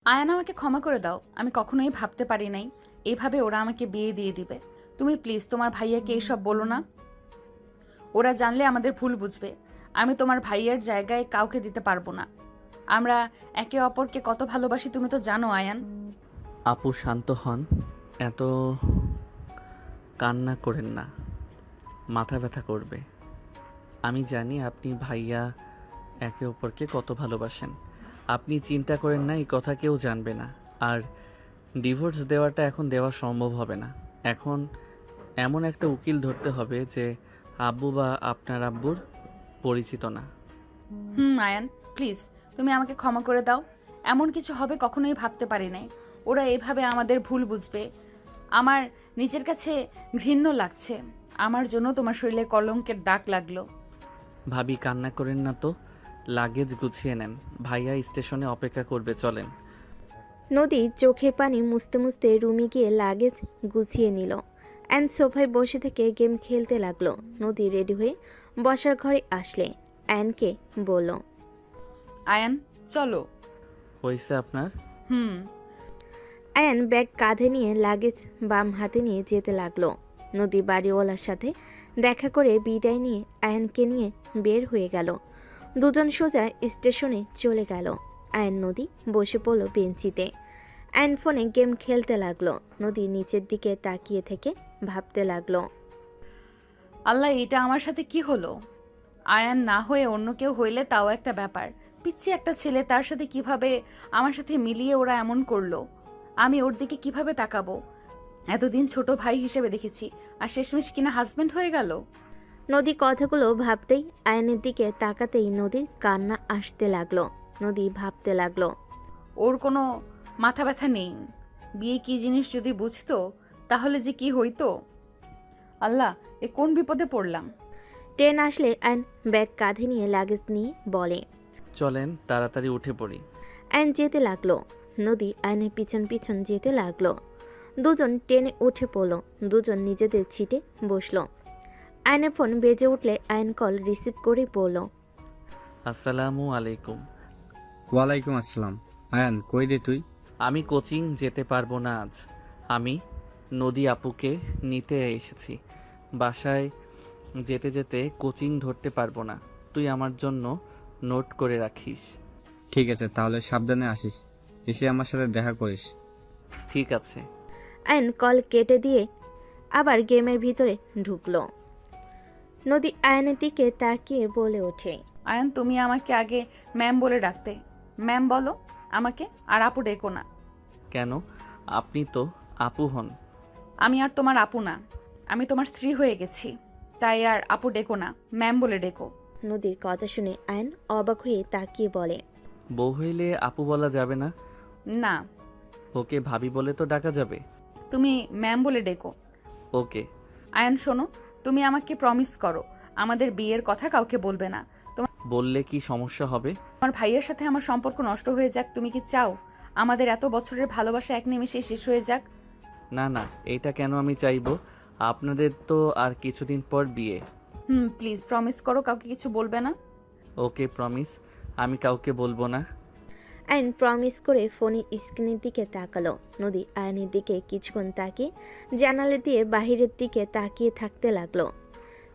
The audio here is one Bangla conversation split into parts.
আয়ান আমাকে ক্ষমা করে দাও। আমি কখনোই ভাবতে পারি নাই এভাবে ওরা আমাকে বিয়ে দিয়ে দিবে। তুমি প্লিজ তোমার ভাইয়াকে এইসব বলো না। ওরা জানলে আমাদের ভুল বুঝবে। আমি তোমার ভাইয়ের জায়গায় কাউকে দিতে পারবো না। আমরা একে অপরকে কত ভালোবাসি তুমি তো জানো আয়ান। আপু শান্ত হন, এত কান্না করেন না, মাথা ব্যথা করবে। আমি জানি আপনি ভাইয়া একে অপরকে কত ভালোবাসেন। আপনি চিন্তা করেন না, এই কথা কেউ জানবে না। আর ডিভোর্স দেওয়াটা এখন দেওয়া সম্ভব হবে না। এখন এমন একটা উকিল ধরতে হবে যে আব্বু বা আপনার আব্বুর পরিচিত না। আয়ান প্লিজ তুমি আমাকে ক্ষমা করে দাও। এমন কিছু হবে কখনোই ভাবতে পারি নাই। ওরা এভাবে আমাদের ভুল বুঝবে। আমার নিজের কাছে ঘৃণ্য লাগছে। আমার জন্য তোমার শরীরে কলঙ্কের দাগ লাগলো। ভাবি কান্না করেন না তো, লাগেজ গুছিয়ে নেন, ভাইয়া স্টেশনে অপেক্ষা করবে, চলেন। নদী চোখের পানি মুছতে মুছতে রুমে গিয়ে লাগেজ গুছিয়ে নিল। অ্যান্ড সোফায় বসে থেকে গেম খেলতে লাগলো। নদী রেডি হয়ে বসার ঘরে আসলে অ্যানকে বলল, আয়ান চলো। হয়েছে আপনার? হুম অ্যান ব্যাগ কাঁধে নিয়ে লাগেজ বাম হাতে নিয়ে যেতে লাগলো। নদী বাড়িওয়ালার সাথে দেখা করে বিদায় নিয়ে আয়নকে নিয়ে বের হয়ে গেল। দুজন সোজা স্টেশনে চলে গেল। আয়ন নদী বসে পড়ল বেঞ্চিতে। আয়ন ফোনে গেম খেলতে লাগলো। নদী নিচের দিকে তাকিয়ে থেকে ভাবতে লাগলো, আল্লাহ, এটা আমার সাথে কি হলো? আয়ান না হয়ে অন্য কেউ হইলে তাও একটা ব্যাপার। পিচ্ছি একটা ছেলে, তার সাথে কিভাবে আমার সাথে মিলিয়ে ওরা এমন করলো? আমি ওর দিকে কিভাবে তাকাবো? এতদিন ছোট ভাই হিসেবে দেখেছি, আর শেষমেশ কিনা হাজবেন্ড হয়ে গেল। নদী কথাগুলো ভাবতেই আয়নের দিকে তাকাতেই নদীর কান্না আসতে লাগলো। নদী ভাবতে লাগলো, ওর কোনো মাথা ব্যথা নেই। বিয়ে কি জিনিস যদি বুঝতো তাহলে যে কি হইতো। আল্লাহ, এ কোন বিপদে পড়লাম। ট্রেন আসলে আয়ন ব্যাগ কাঁধে নিয়ে লাগেজ নিয়ে বলে, চলেন তাড়াতাড়ি উঠে পড়ি। আয়ন যেতে লাগলো। নদী আয়নের পিছন পিছন যেতে লাগলো। দুজন ট্রেনে উঠে পড়ল। দুজন নিজেদের সিটে বসলো। আয়নের ফোন বেজে উঠলে আয়ন কল রিসিভ করে বলল, আসসালামু আলাইকুম। ওয়ালাইকুম আসসালাম। আয়ান কই রে তুই? আমি কোচিং যেতে পারবো না আজ। আমি নদী আপুকে নিতে এসেছি। বাসায় যেতে যেতে কোচিং ধরতে পারবো না। তুই আমার জন্য নোট করে রাখিস। ঠিক আছে, তাহলে সাবধানে আসিস, এসে আমার সাথে দেখা করিস। ঠিক আছে। আয়ন কল কেটে দিয়ে আবার গেমের ভিতরে ঢুকলো। নদী আয়নের দিকে তাকিয়ে বলে ওঠে, আয়ান, তুমি আমাকে আগে ম্যাম বলে ডাকতে। ম্যাম বলো আমাকে, আর আপু ডেকো না। কেন? আপনি তো আপু হন। আমি আর তোমার আপু না, আমি তোমার স্ত্রী হয়ে গেছি। তাই আর আপু ডেকো না, ম্যাম বলে ডেকো। নদীর কথা শুনে আয়ন অবাক হয়ে তাকিয়ে বলে, বউ হইলে আপু বলা যাবে না? না, ওকে ভাবি বলে তো ডাকা যাবে। তুমি ম্যাম বলে ডেকো। ওকে। আয়ান শোনো, তুমি আমাকে প্রমিস করো আমাদের বিয়ের কথা কাউকে বলবে না। বললে কি সমস্যা হবে? তোমার ভাইয়ের সাথে আমার সম্পর্ক নষ্ট হয়ে যাক, তুমি কি চাও আমাদের এত বছরের ভালোবাসা এক নিমেষে শেষ হয়ে যাক? না না, এটা কেন আমি চাইবো? আপনাদের তো আর কিছুদিন পর বিয়ে। প্লিজ প্রমিস করো কাউকে কিছু বলবে না। ওকে প্রমিস, আমি কাউকে বলবো না। আয়ন প্রমিস করে ফোনের স্ক্রিনের দিকে তাকালো। নদী আয়নের দিকে কিছুক্ষণ তাকিয়ে জানালা দিয়ে বাহিরের দিকে তাকিয়ে থাকতে লাগলো।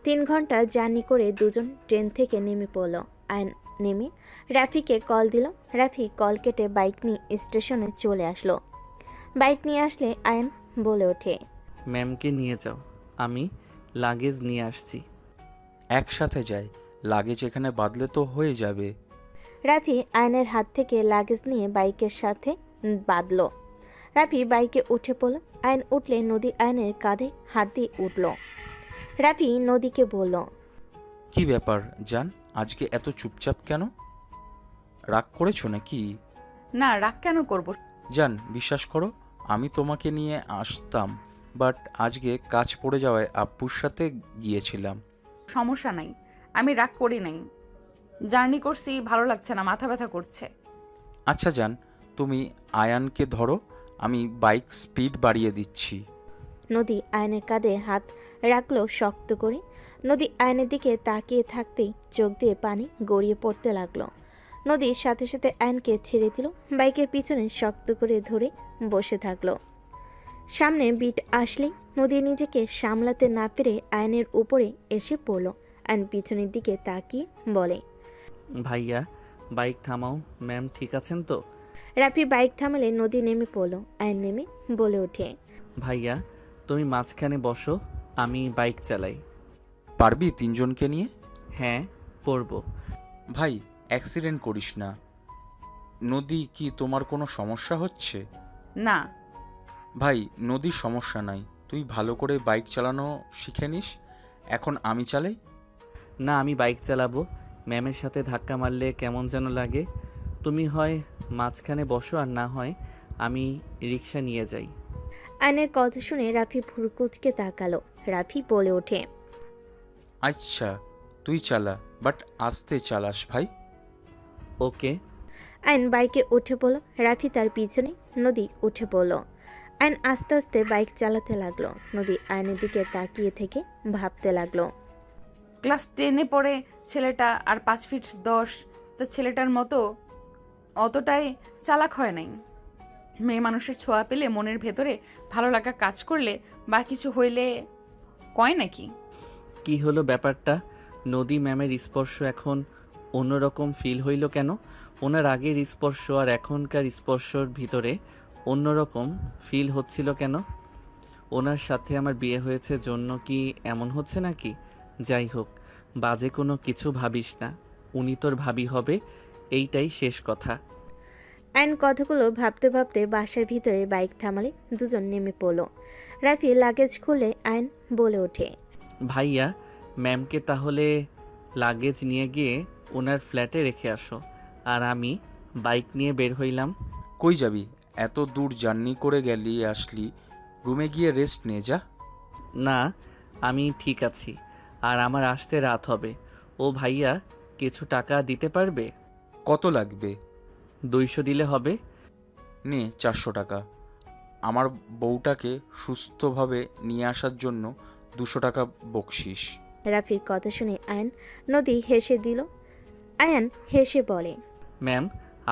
3 ঘন্টা জার্নি করে দুজন ট্রেন থেকে নেমে পড়ল। আয়ন নেমে রাফিকে কল দিল। রাফি কল কেটে বাইক নিয়ে স্টেশনে চলে আসলো। বাইক নিয়ে আসলে আয়ন বলে ওঠে, ম্যামকে নিয়ে যাও, আমি লাগেজ নিয়ে আসছি। একসাথে যাই, লাগেজ এখানে বাদলে তো হয়ে যাবে। রাফি আয়নের হাত থেকে লাগেজ নিয়ে বাইকের সাথে বাঁধল। রাফি বাইকে উঠে পড়ল। আয়ন উঠলে নদী আয়নের কাঁধে হাত দিয়ে উঠল। রাফি নদীকে বলল, কি ব্যাপার জান, আজকে এত চুপচাপ কেন? রাগ করেছো নাকি? না, রাগ কেন করব? জান বিশ্বাস করো, আমি তোমাকে নিয়ে আসতাম, বাট আজকে কাজ পড়ে যাওয়ায় আব্বুর সাথে গিয়েছিলাম। সমস্যা নাই, আমি রাগ করি নাই। জার্নি করছি, ভালো লাগছে না, মাথা ব্যথা করছে। আচ্ছা জান, তুমি আয়ানকে ধরো, আমি বাইক স্পিড বাড়িয়ে দিচ্ছি। নদী আয়নের কাঁধে হাত রাখলো শক্ত করে। নদী আয়নের দিকে তাকিয়ে থাকতেই চোখ দিয়ে পানি গড়িয়ে পড়তে লাগলো। নদীর সাথে সাথে আয়নকে ছেড়ে দিল, বাইকের পিছনে শক্ত করে ধরে বসে থাকলো। সামনে বিট আসলেই নদী নিজেকে সামলাতে না পেরে আয়নের উপরে এসে পড়ল। আয়ন পিছনের দিকে তাকিয়ে বলে, ভাইয়া বাইক থামাও। ম্যাম ঠিক আছেন তো? রাফি বাইক থামালে নদী নেমে পড়ল। আয়ন নেমে বলে ওঠে, ভাইয়া তুমি মাঝখানে বসো, আমি বাইক চালাই। পারবি তিনজনকে নিয়ে? হ্যাঁ পড়বো। ভাই অ্যাক্সিডেন্ট করিস না। নদী, কি তোমার কোনো সমস্যা হচ্ছে? না। ভাই নদীর সমস্যা নাই, তুই ভালো করে বাইক চালানো শিখে নিস। এখন আমি চালাই। না আমি বাইক চালাবো। ম্যামের সাথে ধাক্কা মারলে কেমন যেন লাগে। তুমি হয় মাঝখানে বসো, আর না হয় আমি রিক্সা নিয়ে যাই। আয়নের কথা শুনে রাফি ভুরকুচকে তাকালো। রাফি বলে ওঠে, আচ্ছা তুই চালা, বাট আস্তে চালাস ভাই। ওকে। আয়ন বাইকে উঠে পড়ল। রাফি তার পিছনে, নদী উঠে পড়ল। আয়ন আস্তে আস্তে বাইক চালাতে লাগলো। নদী আয়নের দিকে তাকিয়ে থেকে ভাবতে লাগলো। ক্লাস 10-এ পড়ে ছেলেটা, আর 5 ফিট 10, তা ছেলেটার মতো অতটাই চালাক হয় নাই। মেয়ে মানুষের ছোঁয়া পেলে মনের ভেতরে ভালো লাগা কাজ করলে বা কিছু হইলে কয় নাকি? কি হলো ব্যাপারটা? নদী ম্যামের স্পর্শ এখন অন্যরকম ফিল হইল কেন? ওনার আগের স্পর্শ আর এখনকার স্পর্শর ভিতরে অন্যরকম ফিল হচ্ছিল কেন? ওনার সাথে আমার বিয়ে হয়েছে জন্য কি এমন হচ্ছে নাকি? যাই হোক, বাজে কোনো কিছু ভাবিস না। উনি তোর ভাবি হবে, এইটাই শেষ কথা। আয়ন কথাগুলো ভাবতে ভাবতে বাসার ভিতরে বাইক থামালে দুজন নেমে পড়ল। রাফি লাগেজ খুলে আয়ন বলে ওঠে, ভাইয়া ম্যামকে তাহলে লাগেজ নিয়ে গিয়ে ওনার ফ্ল্যাটে রেখে আসো, আর আমি বাইক নিয়ে বের হইলাম। কই যাবি? এত দূর জার্নি করে গেলি আসলি, রুমে গিয়ে রেস্ট নে যা। না আমি ঠিক আছি, আর আমার আসতে রাত হবে। ও ভাইয়া কিছু টাকা দিতে পারবে? কত লাগবে? 200 দিলে হবে। নে 400 টাকা। আমার বউটাকে সুস্থভাবে নিয়ে আসার জন্য 200 টাকা বকশিস। রাফির কথা শুনে আয়ন নদী হেসে দিল। আয়ন হেসে বলে, ম্যাম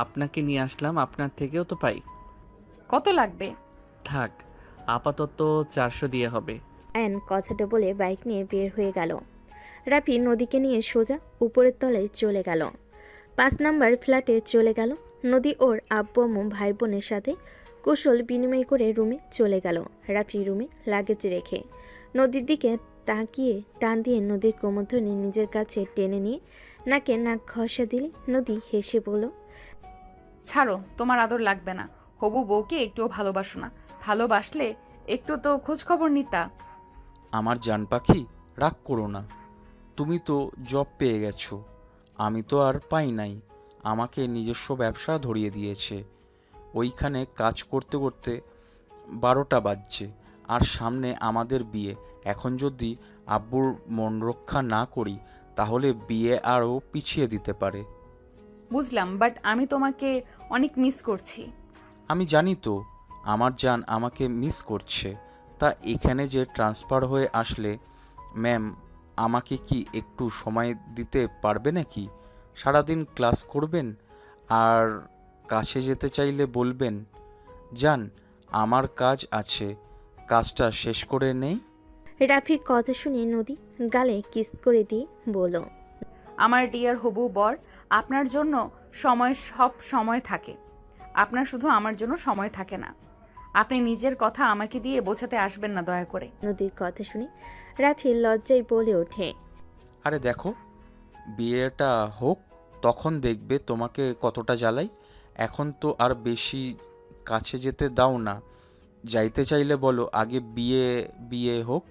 আপনাকে নিয়ে আসলাম, আপনার থেকেও তো পাই। কত লাগবে? থাক, আপাতত 400 দিয়ে হবে। আয়ন কথাটা বলে বাইক নিয়ে বের হয়ে গেল। রাফি নদীকে নিয়ে সোজা উপরের তলায় চলে গেল। 5 নাম্বার ফ্ল্যাটে চলে গেল। নদী ওর আব্বু আম্মু ভাই বোনের সাথে কুশল বিনিময় করে রুমে চলে গেল। রাফি রুমে লাগেজ রেখে নদীর দিকে তাকিয়ে টান দিয়ে নদীর কোমরধনি নিজের কাছে টেনে নিয়ে নাকে নাক ঘষা দিলে নদী হেসে বলল, ছাড়ো, তোমার আদর লাগবে না। হবু বউকে একটুও ভালোবাসো না। ভালোবাসলে একটু তো খোঁজ খবর নিতা। আমার জান পাখি, রাগ করো না। তুমি তো জব পেয়ে গেছো, আমি তো আর পাই নাই। আমাকে নিজস্ব ব্যবসা ধরিয়ে দিয়েছে। ওইখানে কাজ করতে করতে 12টা বাজছে, আর সামনে আমাদের বিয়ে। এখন যদি আব্বুর মন রক্ষা না করি তাহলে বিয়ে আরও পিছিয়ে দিতে পারে। বুঝলাম, বাট আমি তোমাকে অনেক মিস করছি। আমি জানি তো আমার জান আমাকে মিস করছে। তা এখানে যে ট্রান্সফার হয়ে আসলে ম্যাম আমাকে কি একটু সময় দিতে পারবে নাকি? সারাদিন ক্লাস করবেন, আর কাছে যেতে চাইলে বলবেন। জান আমার কাজ আছে, কাজটা শেষ করে নেই। রাফির কথা শুনে নদী গালে কিস করে দিয়ে বলল, আমার ডিয়ার হবু বর, আপনার জন্য সময় সব সময় থাকে। আপনার শুধু আমার জন্য সময় থাকে না। আপনি নিজের কথা আমাকে দিয়ে বোঝাতে আসবেন না দয়া করে। নদীর কথা শুনে রাফি লজ্জায় বলে ওঠে, আরে দেখো, বিয়েটা হোক তখন দেখবে তোমাকে কতটা জ্বালাই। এখন তো আর বেশি কাছে যেতে দাও না। যাইতে চাইলে বলো, আগে বিয়ে বিয়ে হোক।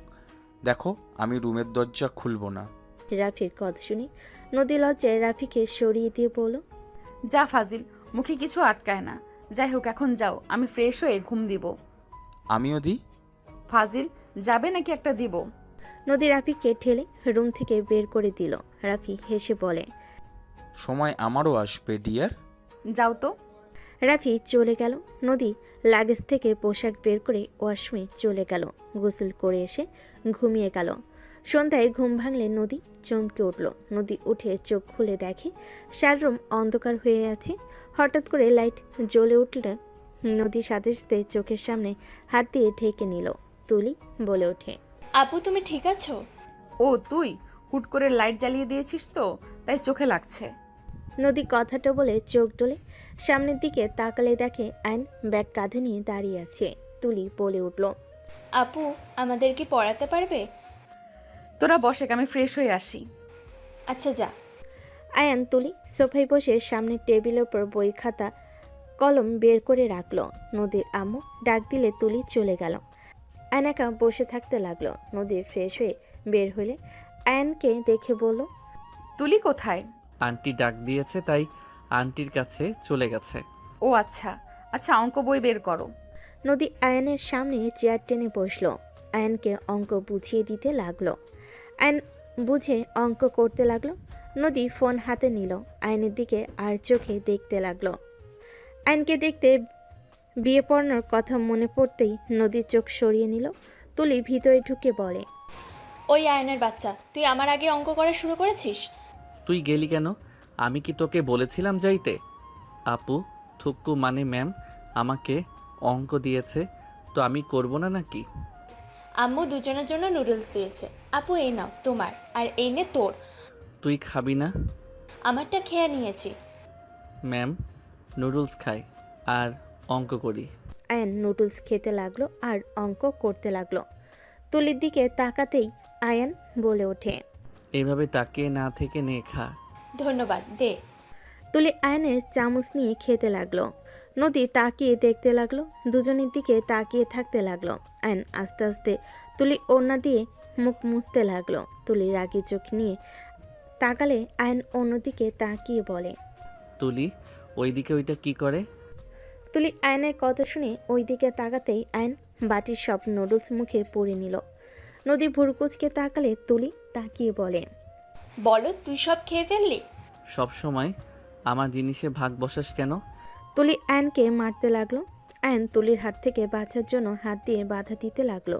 দেখো আমি রুমের দরজা খুলবো না। রাফির কথা শুনে নদী লজ্জায় রাফিকে সরিয়ে দিয়ে বলল, যা ফাজিল, মুখে কিছু আটকায় না। যাই হোক এখন যাও, আমি ফ্রেশ হয়ে ঘুম দিব। আমিও দিই। ফাজিল, যাবে নাকি একটা দিব? নদী রাফিকে ঠেলে রুম থেকে বের করে দিল। রাফি হেসে বলে, সময় আমারও আসবে ডিয়ার। যাও তো। রাফি চলে গেল। নদী লাগেজ থেকে পোশাক বের করে ওয়াশরুমে চলে গেল। গোসল করে এসে ঘুমিয়ে গেল। সন্ধ্যায় ঘুম ভাঙলে নদী চমকে উঠল। নদী উঠে চোখ খুলে দেখে সারা রুম অন্ধকার হয়ে আছে। হঠাৎ করে লাইট জ্বলে উঠল। নদীর সাথে সাথে চোখের সামনে হাত দিয়ে ঢেকে নিল। তুলি বলে ওঠে, আপু তুমি ঠিক আছো? ও তুই হুট করে লাইট জ্বালিয়ে দিয়েছিস তো, তাই চোখে লাগছে। নদী কথাটা বলে চোখ ডলে সামনের দিকে তাকালে দেখে আয়ন ব্যাগ কাঁধে নিয়ে দাঁড়িয়ে আছে। তুলি বলে উঠল, আপু আমাদের কি পড়াতে পারবে? তোরা বসে, আমি ফ্রেশ হয়ে আসি। আচ্ছা যা। আয়ান তুলি সোফায় বসে সামনের টেবিলের উপর বই খাতা কলম বের করে রাখলো। নদীর আম্মু ডাক দিলে তুলি চলে গেল। আয়ন একা বসে থাকতে লাগলো। নদী ফ্রেশ হয়ে বের হলে আয়ানকে দেখে বলল, তুলি কোথায়? আন্টি ডাক দিয়েছে, তাই আন্টির কাছে চলে গেছে। ও আচ্ছা আচ্ছা, অঙ্ক বই বের করো। নদী আয়নের সামনে চেয়ার টেনে বসলো। আয়নকে অঙ্ক বুঝিয়ে দিতে লাগলো। আয়ন বুঝে অঙ্ক করতে লাগলো। নদী ফোন হাতে নিল, আয়নের দিকে আর চোখে দেখতে লাগলো। আয়নকে দেখতে বিয়ে পড়ানোর কথা মনে পড়তেই নদীর চোখ সরিয়ে নিল। তুলি ভিতরে ঢুকে বলে, ওই আয়নের বাচ্চা, তুই আমার আগে অঙ্ক করা শুরু করেছিস? তুই গেলি কেন? আমি কি তোকে বলেছিলাম যাইতে? আপু, থুক্কু মানে ম্যাম আমাকে অঙ্ক দিয়েছে, তো আমি করব না নাকি? আম্মু দুজনের জন্য নুডলস দিয়েছে। আপু এই নাও তোমার, আর এই নে তোর। তুই খাবি না? আমারটা খেয়ে নিয়েছি। ম্যাম, নুডলস খাই আর অঙ্ক করি। আয়ন নুডলস খেতে লাগলো আর অঙ্ক করতে লাগলো। তুলির দিকে তাকাতেই আয়ন বলে ওঠে, এভাবে তাকিয়ে না থেকে নে খা। ধন্যবাদ, দে। তুলি আয়নের চামচ নিয়ে খেতে লাগলো। নদী তাকিয়ে দেখতে লাগলো। দুজনের দিকে তাকিয়ে থাকতে লাগলো। আয়ন আস্তে আস্তে তুলি ওড়না দিয়ে মুখ মুছতে লাগলো। তুলি রাগি চোখ নিয়ে তাকালে আয়ন অন্যদিকে তাকিয়ে বলে, তুলি, ওইদিকে ওইটা কি করে? তুলি আয়নের কথা শুনে ওই দিকে তাকাতেই আয়ন বাটির সব নুডলস মুখে পুরে নিল। নদী ভুরকুচকে তাকালে তুলি তাকিয়ে বলে, বলো, তুই সব খেয়ে ফেললি? সব সময় আমার জিনিসে ভাগ বসাস কেন? তুলি আয়নকে মারতে লাগলো। আয়ন তুলির হাত থেকে বাঁচার জন্য হাত দিয়ে বাধা দিতে লাগলো।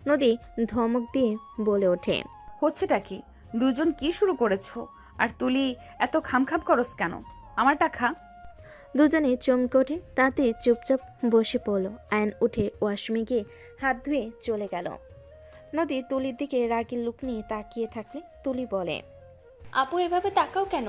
নদী ধমক দিয়ে বলে ওঠে, হচ্ছেটা কি? দুজন কি শুরু করেছো? আর তুলি এত খামখাম করস কেন? আমারটা খা। দুজনে চমকে ওঠে, তাতে চুপচাপ বসে পড়লো। আয়ন উঠে ওয়াশরুমে গিয়ে হাত ধুয়ে চলে গেল। নদী তুলির দিকে রাগি লুক নিয়ে তাকিয়ে থাকলে তুলি বলে, আপু এভাবে তাকাও কেন?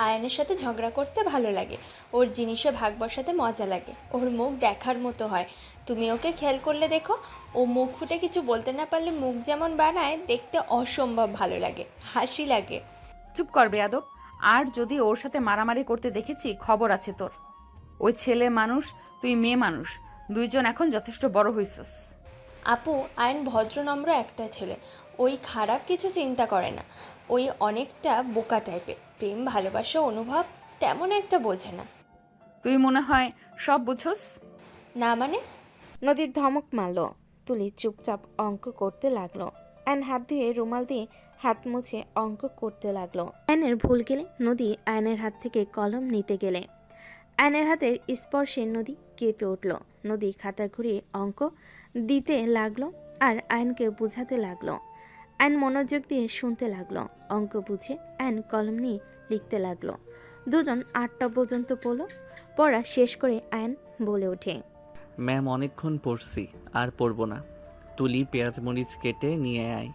আয়নের সাথে ঝগড়া করতে ভালো লাগে, ওর জিনিসে ভাগ বসাতে মজা লাগে, ওর মুখ দেখার মতো হয়। তুমি ওকে খেয়াল করলে দেখো, ও মুখ ফুটে কিছু বলতে না পারলে মুখ যেমন বানায়, দেখতে অসম্ভব ভালো লাগে, হাসি লাগে। চুপ কর বেয়াদব। আর যদি ওর সাথে মারামারি করতে দেখেছি, খবর আছে তোর। ওই ছেলে মানুষ, তুই মেয়ে মানুষ, দুইজন এখন যথেষ্ট বড় হইছস। আপু, আয়ন ভদ্রনম্র একটা ছেলে, ওই খারাপ কিছু চিন্তা করে না। ওই অনেকটা বোকা টাইপের, প্রেম ভালোবাসা অনুভব তেমন একটা বোঝে না। তুই মনে হয় সব বুঝোস। না মানে? নদীর ধমক মারল। তুলি চুপচাপ অঙ্ক করতে লাগলো। আয়ন হাত ধুয়ে রুমাল দিয়ে হাত মুছে অঙ্ক করতে লাগলো। আয়নের ভুল গেলে নদী আয়নের হাত থেকে কলম নিতে গেলে আয়নের হাতের স্পর্শে নদী কেঁপে উঠল। নদী খাতা ঘুরিয়ে অঙ্ক দিতে লাগলো আর আয়নকে বুঝাতে লাগলো। আয়ন মনোযোগ দিয়ে শুনতে লাগলো। অঙ্ক বুঝে আয়ন কলম নিয়ে লিখতে লাগলো। দুজন 8টা পর্যন্ত পড়লো। পড়া শেষ করে আয়ন বলে ওঠে, ম্যাম, অনেকক্ষণ পড়ছি, আর পড়বো না। তুলি, পেঁয়াজ মরিচ কেটে নিয়ে আয়।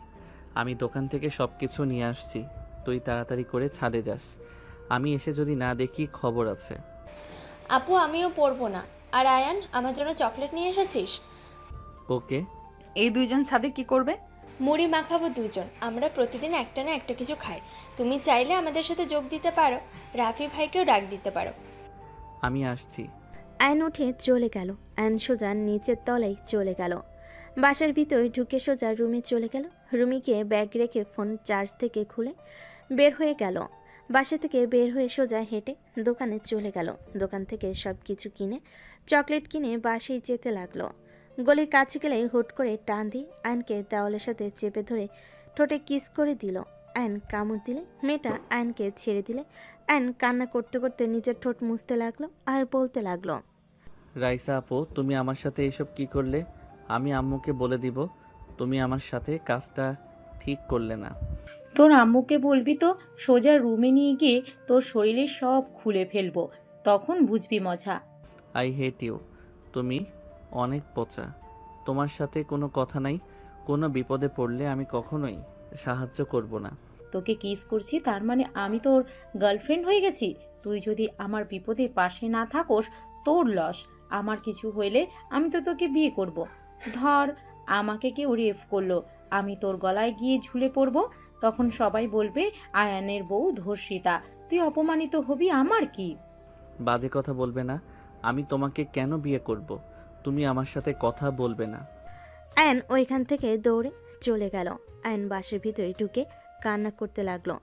আমি দোকান থেকে সব কিছু নিয়ে আসছি। তুই তাড়াতাড়ি করে ছাদে যাস। আমি এসে যদি না দেখি, খবর আছে। আপু আমিও পড়বো না। আর আয়ান, আমার জন্য চকলেট নিয়ে এসেছিস? ওকে। এই দুইজন ছাদে কি করবে? মুড়ি মাখাবো দুজন, আমরা প্রতিদিন একটা না একটা কিছু খাই। তুমি চাইলে আমাদের সাথে যোগ দিতে পারো, রাফি ভাইকেও ডাক দিতে পারো। আমি আসছি। আয়ন উঠে চলে গেল। আয়ন সোজা নিচের তলায় চলে গেল। বাসার ভিতরে ঢুকে সোজা রুমে চলে গেল। রুমে গিয়ে ব্যাগ রেখে ফোন চার্জ থেকে খুলে বের হয়ে গেল। বাসা থেকে বের হয়ে সোজা হেঁটে দোকানে চলে গেল। দোকান থেকে সব কিছু কিনে চকলেট কিনে বাসায় যেতে লাগলো। গলির কাছে গেলে হুট করে টান দিয়ে আয়নকে দেওয়ালের সাথে চেপে ধরে ঠোঁটে কিস করে দিল। আয়ন কামড় দিলে মেয়েটা আয়নকে ছেড়ে দিলে আয়ন কান্না করতে করতে নিজের ঠোঁট মুছতে লাগলো আর বলতে লাগলো, রাইসা আপু, তুমি আমার সাথে এইসব কি করলে? আমি আম্মুকে বলে দিব তুমি আমার সাথে কাজটা ঠিক করলে না। তোর আম্মুকে বলবি তো সোজা রুমে নিয়ে গিয়ে তোর শরীরে সব খুলে ফেলবো, তখন বুঝবি মজা। I hate you. তুমি অনেক পচা। তোমার সাথে কোনো কথা নাই। কোনো বিপদে পড়লে আমি কখনোই সাহায্য করব না। তোকে কিস করছি তার মানে আমি তোর গার্লফ্রেন্ড হয়ে গেছি? তুই যদি আমার বিপদে পাশে না থাকোস তোর লস। আমার কিছু হইলে আমি তো তোকে বিয়ে করব। ধর আমাকে কেউ রেপ করলো, আমি তোর গলায় গিয়ে ঝুলে পড়বো, তখন সবাই বলবে আয়ানের বউ ধর্ষিতা। তুই অপমানিত হবি, আমার কি? বাজে কথা বলবে না। আমি তোমাকে কেন বিয়ে করব? তুমি আমার সাথে কথা বলবে না। আয়ন ওইখান থেকে দৌড়ে চলে গেল। আয়ন বাসের ভিতরে ঢুকে কান্না করতে লাগলো।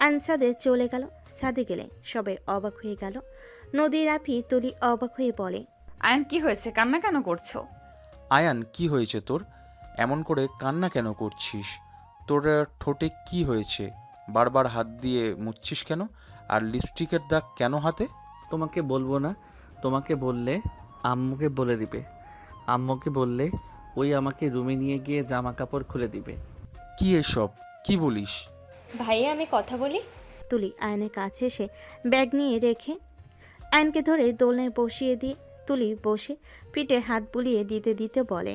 আয়ন ছাদে চলে গেল। ছাদে গেলে সবাই অবাক হয়ে গেল। নদী, রাফি, তুলি অবাক হয়ে বলে, আয়ান কি হয়েছে, কান্না কেন করছো? আয়ান কি হয়েছে তোর? এমন করে কান্না কেন করছিস? তোর ঠোঁটে কি হয়েছে? বারবার হাত দিয়ে মুছছিস কেন? আর লিপস্টিকের দাগ কেন হাতে? তোমাকে বলবো না। তোমাকে বললে আম্মুকে বলে দিবে। আম্মুকে বললে ওই আমাকে রুমে নিয়ে গিয়ে জামা কাপড় খুলে দিবে। কি এসব কি বলিস? ভাইয়া আমি কথা বলি। তুলি আয়নের কাছে এসে ব্যাগ নিয়ে রেখে আয়নকে ধরে দোলনায় বসিয়ে দিয়ে তুলি বসে পিঠে হাত বুলিয়ে দিতে দিতে বলে,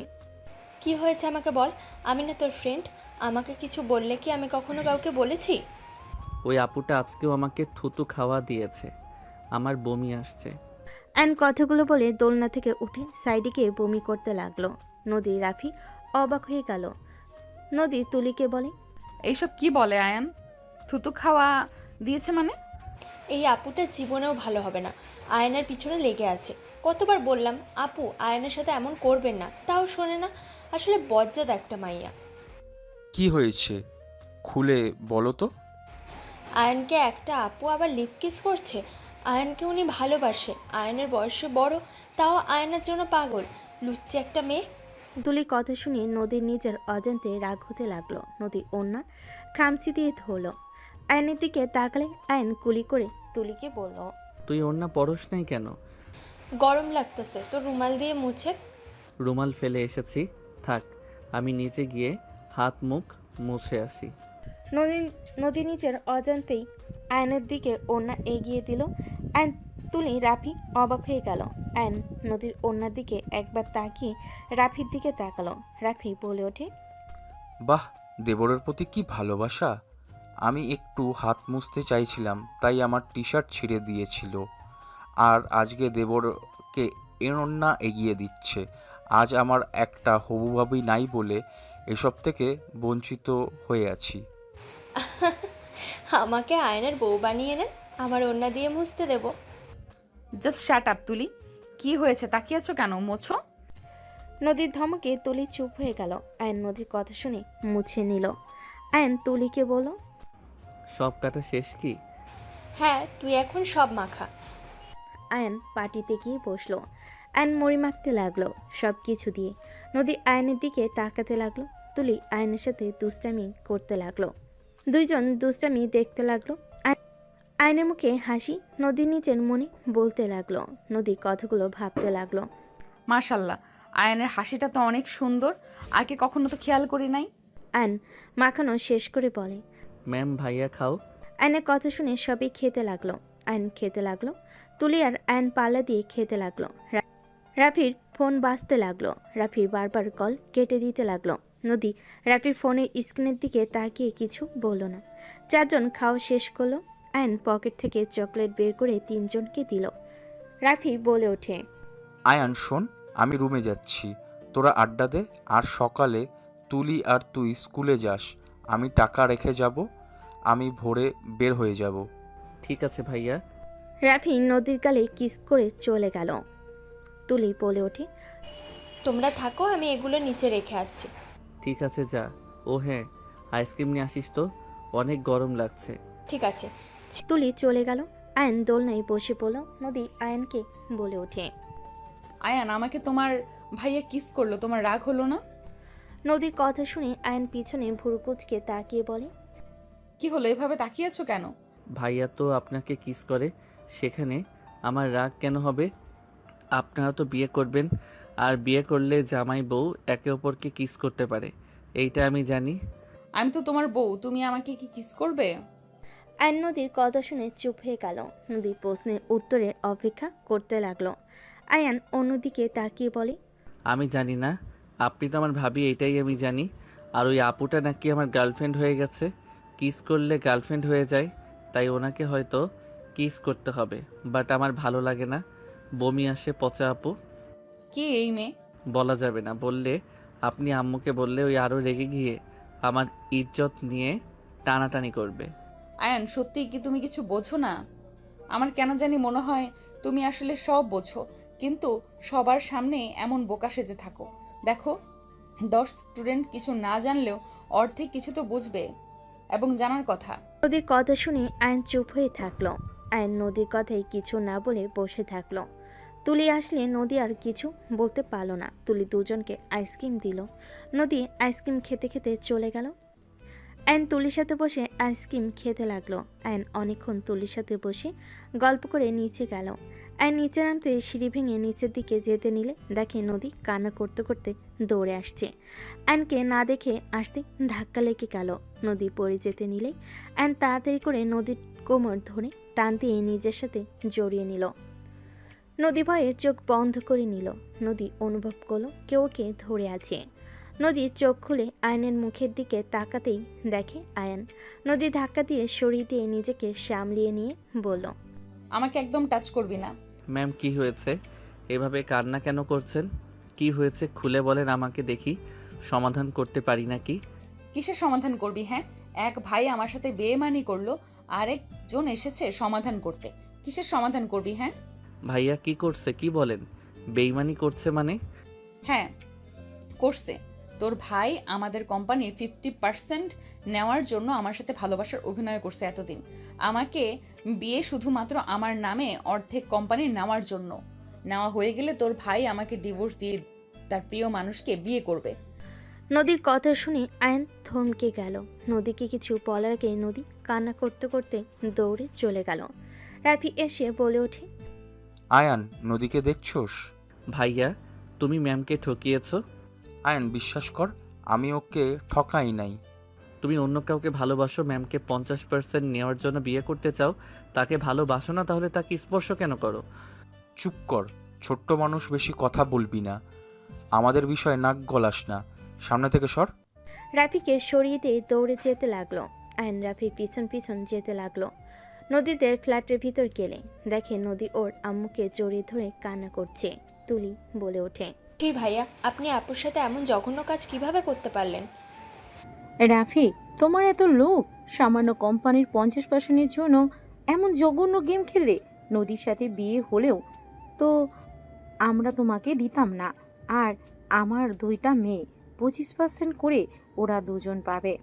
কি হয়েছে আমাকে বল। আমি না তোর ফ্রেন্ড, আমাকে কিছু বললে কি আমি কখনো কাউকে বলেছি? ওই আপুটা আজকেও আমাকে থুতু খাওয়া দিয়েছে। আমার বমি আসছে। আয়ন কথাগুলো বলে দোলনা থেকে উঠে সাইডে গিয়ে বমি করতে লাগলো। নদী, রাফি অবাক হয়ে গেল। নদী তুলিকে বলে, এইসব কি বলে আয়ান? থুতু খাওয়া দিয়েছে মানে? এই আপুটা জীবনেও ভালো হবে না, আয়নের পিছনে লেগে আছে। কতবার বললাম আপু আয়নের সাথে এমন করবেন না, তাও শোনে না। আসলে বজ্জাত একটা মাইয়া। কি হয়েছে খুলে বলো তো। আয়নকে একটা আপু আবার লিপ কিস করছে। আয়নকে উনি ভালোবাসে, আয়নের বয়সে বড়, তাও আয়নের জন্য পাগল। লুচ্চি একটা মেয়ে। তুলির কথা শুনে নদীর নিজের অজান্তে রাগ হতে লাগলো। নদী ওন্না খামচি দিয়ে ধরলো। আয়নের দিকে তাকালে আয়ন কুলি করে তুলিকে বলল, তুই ওর না পরশ নাই কেন? গরম লাগতেছে, তো রুমাল দিয়ে মুছে। রুমাল ফেলে এসেছি, থাক আমি নিচে গিয়ে হাত মুখ মুছে আসি। নদী নিজের অজান্তেই আয়নের দিকে ওড়না এগিয়ে দিল। আয়ন, তুলি, রাফি অবাক হয়ে গেল। আয়ন নদীর ওড়নার দিকে একবার তাকিয়ে রাফির দিকে তাকালো। রাফি বলে ওঠে, বাহ, দেবরের প্রতি কি ভালোবাসা। আমি একটু হাত মুছতে চাইছিলাম, তাই আমার টি শার্ট ছিঁড়ে দিয়েছিল। আর আজকে দেবরকে এরন্না এগিয়ে দিচ্ছে। আজ আমার একটা হবু ভাবি নাই বলে এসব থেকে বঞ্চিত হয়ে আছি। আমাকে আয়নের বউ বানিয়ে নেন, আমার ওড়না দিয়ে মুছতে দেব। জাস্ট শাট আপ তুলি। কি হয়েছে, তাকিয়ে আছো কেন? মোছো। নদীর ধমকে তুলি চুপ হয়ে গেল। আয়ন নদীর কথা শুনে মুছে নিল। আয়ন তুলিকে বলল, সব কাটা শেষ কি? হ্যাঁ, তুই এখন সব মাখা। আয়ন পাটিতে গিয়ে বসলো। আয়ন মুড়ি মাখতে লাগলো সব কিছু দিয়ে। নদী আয়নের দিকে তাকাতে লাগলো। তুলি আয়নের সাথে দুষ্টামি করতে লাগলো। দুইজন দুষ্টামি দেখতে লাগলো। আয়নের মুখে হাসি। নদী নিজের মনে বলতে লাগলো। নদী কথাগুলো ভাবতে লাগলো। মাশাল্লাহ, আয়ানের হাসিটা তো অনেক সুন্দর, আগে কখনো তো খেয়াল করি নাই। আয়ন মাখানো শেষ করে বলে, ম্যাম ভাইয়া খাও। আয়নের কথা শুনে সবই খেতে লাগলো। আয়ন খেতে লাগলো। তুলি আর আয়ন পাল্লা দিয়ে খেতে লাগলো। রাফির ফোন বাজতে লাগলো। রাফি বারবার কল কেটে দিতে লাগলো। নদী রাফির ফোনের স্ক্রিনের দিকে তাকিয়ে কিছু বলল না। চারজন খাওয়া শেষ করলো। আয়ন পকেট থেকে চকলেট বের করে তিনজনকে দিল। রাফি বলে ওঠে, আয়ান শোন, আমি রুমে যাচ্ছি, তোরা আড্ডা দে। আর সকালে তুলি আর তুই স্কুলে যাস। আমি টাকা রেখে যাব, আমি ভোরে বের হয়ে যাব। ঠিক আছে ভাইয়া। রাফি নদীর গালে কিস করে চলে গেল। তুলি বলে ওঠে, তোমরা থাকো, আমি এগুলো নিচে রেখে আসছি। ঠিক আছে যা। ও হ্যাঁ, আইসক্রিম নিয়ে আসিস তো, অনেক গরম লাগছে। ঠিক আছে। তুলি চলে গেল। আয়ন দোলনায় বসে পড়ল। নদী আয়নকে বলে ওঠে, আয়ান, আমাকে তোমার ভাইয়া কিস করলো, তোমার রাগ হলো না? নদীর কথা শুনে আয়ন পিছনে ভুরুকুচকে তাকিয়ে বলে, কি হলো, এভাবে তাকিয়ে আছো কেন? ভাইয়া তো আপনাকে কিস করে, সেখানে আমার রাগ কেন হবে? আপনারা তো বিয়ে করবেন, আর বিয়ে করলে জামাই বউ একে অপরকে কিস করতে পারে, এইটা আমি জানি। আমি তো তোমার বউ, তুমি আমাকে কি কিস করবে? আয়ন নদীর কথা শুনে চুপ হয়ে গেল। নদী প্রশ্নের উত্তরের অপেক্ষা করতে লাগলো। আয়ান অন্যদিকে তাকিয়ে বলে, আমি জানি না, আপনি তো আমার ভাবি, এটাই আমি জানি। আর ওই আপুটা নাকি আমার গার্লফ্রেন্ড হয়ে গেছে। কিস করলে গার্লফ্রেন্ড হয়ে যায়, তাই ওনাকে হয়তো কিস করতে হবে। বাট আমার ভালো লাগে না, বমি আসে। পচা আপু। কি এই মেয়ে? বলা যাবে না, বললে আপনি আম্মুকে বললে ওই আরও রেগে গিয়ে আমার ইজ্জত নিয়ে টানাটানি করবে। আয়ান, সত্যি কি তুমি কিছু বোঝো না? আমার কেন জানি মনে হয় তুমি আসলে সব বোঝো, কিন্তু সবার সামনে এমন বোকা সেজে থাকো। দেখো, 10 স্টুডেন্ট কিছু না জানলেও অর্ধেক কিছু তো বুঝবে এবং জানার কথা। নদীর কথা শুনে আয়ন চুপ হয়ে থাকলো। আয়ন নদীর কথায় কিছু না বলে বসে থাকলো। তুলি আসলে নদী আর কিছু বলতে পারলো না। তুলি দুজনকে আইসক্রিম দিল। নদী আইসক্রিম খেতে খেতে চলে গেল। আয়ন তুলির সাথে বসে আইসক্রিম খেতে লাগলো। আয়ন অনেকক্ষণ তুলির সাথে বসে গল্প করে নিচে গেল। আয়ন নিচে নামতে সিঁড়ি ভেঙে নিচের দিকে যেতে নিলে দেখে নদী কান্না করতে করতে দৌড়ে আসছে। আয়নকে না দেখে আসতে ধাক্কা লেগে গেল। নদী পড়ে যেতে নিলেই আয়ন তাড়াতাড়ি করে নদীর কোমর ধরে টান দিয়ে নিজের সাথে জড়িয়ে নিল। নদী ভয়ে চোখ বন্ধ করে নিল। নদী অনুভব করলো কেউ ওকে ধরে আছে। নদী চোখ খুলে আয়নের মুখের দিকে তাকাতেই দেখে আয়ন। নদী ধাক্কা দিয়ে সরিয়ে দিয়ে নিজেকে সামলিয়ে নিয়ে বলল, আমাকে একদম টাচ করবি না। ম্যাম, কি হয়েছে? এভাবে কান্না কেন করছেন? কি হয়েছে খুলে বলেন আমাকে, দেখি সমাধান করতে পারি নাকি। কিসের সমাধান করবি? হ্যাঁ, এক ভাই আমার সাথে বেইমানি করলো, আরেকজন এসেছে সমাধান করতে। কিসের সমাধান করবি? হ্যাঁ ভাইয়া কি করছে, কি বলেন? বেইমানি করছে মানে? হ্যাঁ করছে। তোর ভাই আমাদের কোম্পানির 50% নেওয়ার জন্য আমার সাথে ভালোবাসার অভিনয় করছে এতদিন। আমাকে বিয়ে শুধুমাত্র আমার নামে অর্ধেক কোম্পানি নেওয়ার জন্য। নেওয়া হয়ে গেলে তোর ভাই আমাকে ডিভোর্স দিয়ে তার প্রিয় মানুষকে বিয়ে করবে। নদীর কথা শুনে আয়ন থমকে গেল। নদীকে কিছু বলার আগে নদী কান্না করতে করতে দৌড়ে চলে গেল। রাফি এসে বলে ওঠে, আয়ান, নদীকে দেখছোস? ভাইয়া, তুমি ম্যামকে ঠকিয়েছো। আয়ান, বিশ্বাস কর, আমি ওকে ঠকাই নাই। তুমি অন্য কাউকে ভালোবাসো, ম্যামকে 50% নেওয়ার জন্য বিয়ে করতে চাও। তাকে ভালোবাসো না, তাহলে তাকে স্পর্শ কেন করো? চুপ কর, ছোট্ট মানুষ, বেশি কথা বলবি না। আমাদের বিষয়ে নাক গলাস না, সামনে থেকে সর। রাফিকে সরিয়ে দিয়ে দৌড়ে যেতে লাগলো। আয়ন রাফির পিছন পিছন যেতে লাগলো। নদীদের ফ্ল্যাটের ভিতর গেলে দেখে নদী ওর আম্মুকে জড়িয়ে ধরে কান্না করছে। তুলি বলে ওঠে, সেই ভাইয়া, আপনি আপুর সাথে এমন জঘন্য কাজ কিভাবে করতে পারলেন? রাফি, তোমার এত লোভ, সামান্য কোম্পানির 50%-এর জন্য এমন জঘন্য গেম খেলে? নদীর সাথে বিয়ে হলেও তো আমরা তোমাকে দিতাম না। আর আমার 2টা মেয়ে, 25% করে ওরা দুজন পাবে।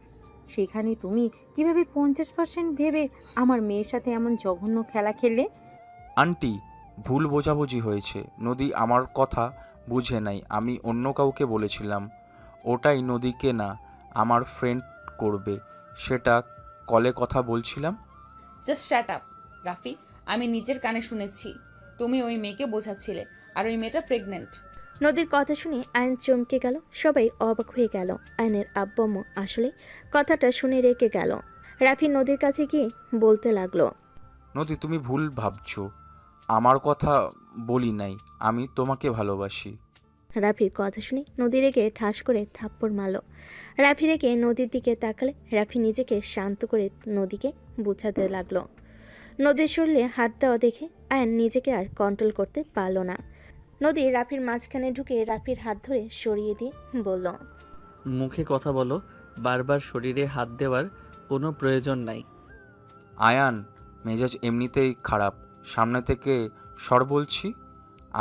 সেখানে তুমি কিভাবে 50% ভেবে আমার মেয়ের সাথে এমন জঘন্য খেলা খেললে? আন্টি, ভুল বোঝাবুঝি হয়েছে। নদী আমার কথা বুঝে নাই, আমি অন্য কাউকে বলেছিলাম। ওটাই নদীকে না, আমার ফ্রেন্ড করবে, সেটা কলে কথা বলছিলাম। Just shut up Rafi. আমি নিজের কানে শুনেছি তুমি ওই মেয়েকে বোঝাচ্ছিলে, আর ওই মেয়েটা প্রেগনেন্ট। নদীর কথা শুনে আয়ন চমকে গেল। সবাই অবাক হয়ে গেল। আয়নের আব্বু আম্মু আসলে কথাটা শুনে রেখে গেল। রাফি নদীর কাছে গিয়ে বলতে লাগলো, নদী, তুমি ভুল ভাবছো, আমার কথা বলি নাই, আমি তোমাকে ভালোবাসি। রাফির কথা শুনে নদী রেগে ঠাস করে থাপ্পড় মারল। রাফি রেগে নদীর দিকে তাকালে রাফি নিজেকে শান্ত করে নদীকে বোঝাতে লাগলো। নদীর শরীরে হাত দেওয়া দেখে আয়ন নিজেকে আর কন্ট্রোল করতে পারল না। নদী রাফির মাঝখানে ঢুকে রাফির হাত ধরে সরিয়ে দিয়ে বলল, মুখে কথা বলো, বারবার শরীরে হাত দেওয়ার কোনো প্রয়োজন নাই। আয়ান, মেজাজ এমনিতেই খারাপ, সামনে থেকে সর বলছি।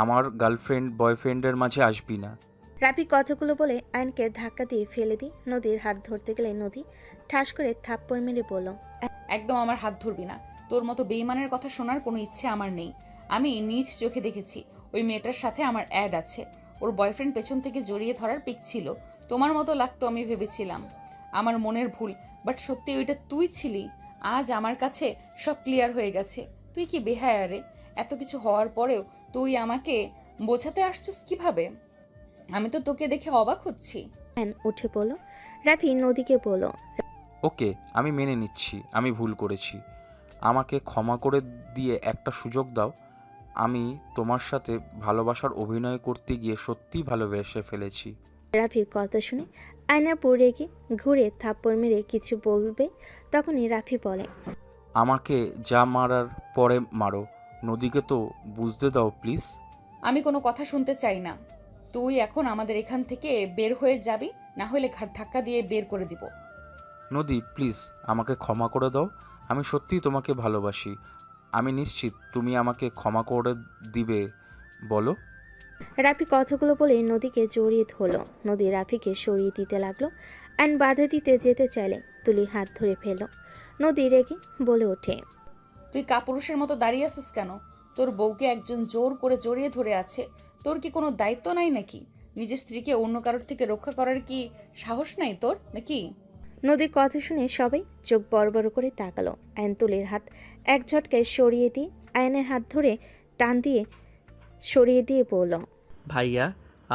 আমার গার্লফ্রেন্ড বয়ফ্রেন্ডের মাঝে আসবি না। রাফি কথাগুলো বলে আয়নকে ধাক্কা দিয়ে ফেলে দিয়ে নদীর হাত ধরতে গেলে নদী ঠাস করে থাপ্পড় মেরে বলল, একদম আমার হাত ধরবি না। তোর মতো বেইমানের কথা শোনার কোনো ইচ্ছে আমার নেই। আমি নিজ চোখে দেখেছি ওই মেয়েটার সাথে আমার অ্যাড আছে। ওর বয়ফ্রেন্ড পেছন থেকে জড়িয়ে ধরার পিক ছিল। তোমার মতো লাগতো আমি ভেবেছিলাম, আমার মনের ভুল। বাট সত্যি ওইটা তুই ছিলি। আজ আমার কাছে সব ক্লিয়ার হয়ে গেছে। তুই কি বেহায়া রে? এত কিছু হওয়ার পরেও তুই আমাকে বোঝাতে আসছিস কিভাবে? আমি তো তোকে দেখে অবাক হচ্ছি। আয়ন উঠে পড়ল। রাফি নদীকে বলল, ওকে, আমি মেনে নিচ্ছি আমি ভুল করেছি। আমাকে ক্ষমা করে দিয়ে একটা সুযোগ দাও। আমি তোমার সাথে ভালোবাসার অভিনয় করতে গিয়ে সত্যিই ভালোবেসে ফেলেছি। রাফির কথা শুনে আয়না পড়ে গিয়ে ঘুরে থাপ্পড় মেরে কিছু বলবে, তখনই রাফি বলে, আমাকে যা মারার পরে মারো, নদীকে তো বুঝতে দাও প্লিজ। আমি কোনো কথা শুনতে চাই না। তুই এখন আমাদের এখান থেকে বের হয়ে যাবি, না হলে ঘাট ধাক্কা দিয়ে বের করে দিব। নদী প্লিজ আমাকে ক্ষমা করে দাও। আমি সত্যিই তোমাকে ভালোবাসি। আমি নিশ্চিত তুমি আমাকে ক্ষমা করে দিবে, বলো। রাফি কথাগুলো বলে নদীকে জড়িয়ে ধরলো। নদী রাফিকে সরিয়ে দিতে লাগলো। আইন বাধা দিতে যেতে চাইলে তুলি হাত ধরে ফেলল। নদী রেগে বলে ওঠে, তুই কাপুরুষের মতো দাঁড়িয়ে আছিস কেন? তোর বউকে একজন জোর করে জড়িয়ে ধরে আছে। তোর কি কোনো দায়িত্ব নাই নাকি? নিজের স্ত্রীকে অন্য কারোর থেকে রক্ষা করার কি সাহস নাই তোর নাকি? নদীর কথা শুনে সবাই চোখ বড় বড় করে তাকালো। আইন তুলির হাত এক ঝটকায় সরিয়ে দিয়ে আয়নের হাত ধরে টান দিয়ে সরিয়ে দিয়ে বলল, ভাইয়া,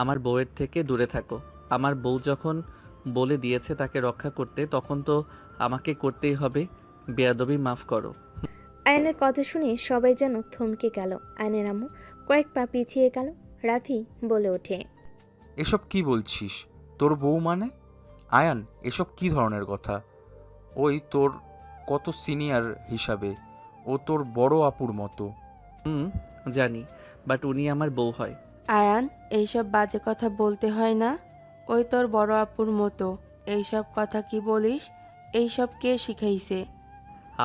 আমার বউয়ের থেকে দূরে থাকো। আমার বউ যখন বলে দিয়েছে তাকে রক্ষা করতে, তখন তো আমাকে করতেই হবে। বেয়াদবি মাফ করো। আয়নের কথা শুনে সবাই যেন থমকে গেল। আয়নের আম্মু কয়েক পা পিছিয়ে গেল। রাফি বলে ওঠে, এসব কি বলছিস? তোর বউ মানে? আয়ান, এসব কি ধরনের কথা? ওই তোর কত সিনিয়র হিসাবে, ও তোর বড় আপুর মতো। হুম, জানি, বাট উনি আমার বউ হয়। আয়ান, এইসব বাজে কথা বলতে হয় না। ওই তোর বড় আপুর মতো। এইসব কথা কি বলিস? এইসব কে শিখাইছে?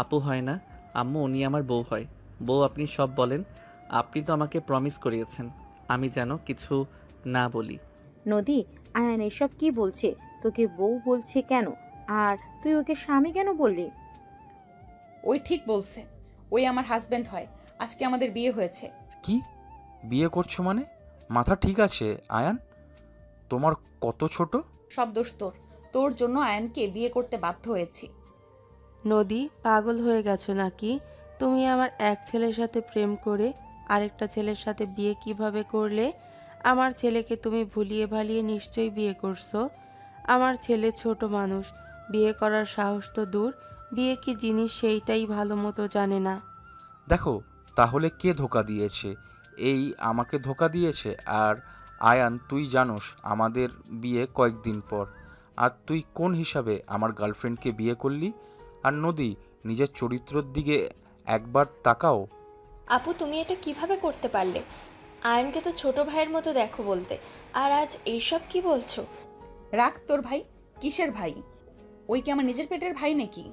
আপু হয় না আম্মু, উনি আমার বউ হয়। বউ আপনি সব বলেন। আপনি তো আমাকে প্রমিস করিয়েছেন আমি যেন কিছু না বলি। নদী, আয়ান এসব কি বলছে? তোকে বউ বলছে কেন? আর তুই ওকে স্বামী কেন বললি? ওই ঠিক বলছে, ওই আমার হাজবেন্ড হয়। আজকে আমাদের বিয়ে হয়েছে। কি? বিয়ে করছো মানে? মাথা ঠিক আছে আয়ান? তোমার কত ছোট? সব দোষ তোর। তোর জন্য আয়নকে বিয়ে করতে বাধ্য হয়েছি। নদী, পাগল হয়ে গেছো নাকি? তুমি আমার এক ছেলের সাথে প্রেম করে আরেকটা ছেলের সাথে বিয়ে কিভাবে করলে? আমার ছেলেকে তুমি ভুলিয়ে ভালিয়ে নিশ্চয়ই বিয়ে করছো। আমার ছেলে ছোট মানুষ, বিয়ে করার সাহস তো দূর, বিয়ে কি জিনিস সেইটাই ভালো মতো জানে না। দেখো, তাহলে কে ধোকা দিয়েছে? এই আমাকে ধোকা দিয়েছে। আর আয়ান, তুই জানোস আমাদের বিয়ে কয়েকদিন পর। আর তুই কোন হিসাবে আমার গার্লফ্রেন্ডকে বিয়ে করলি? আর নদী, নিজের চরিত্রের দিকে একবার তাকাও। আপু, তুমি এটা কিভাবে করতে পারলে? আয়নকে তো ছোট ভাইয়ের মতো দেখো বলতে, আর আজ এইসব কি বলছো? রাখ তোর ভাই। কিসের ভাই? ওই কি আমার নিজের পেটের ভাই নাকি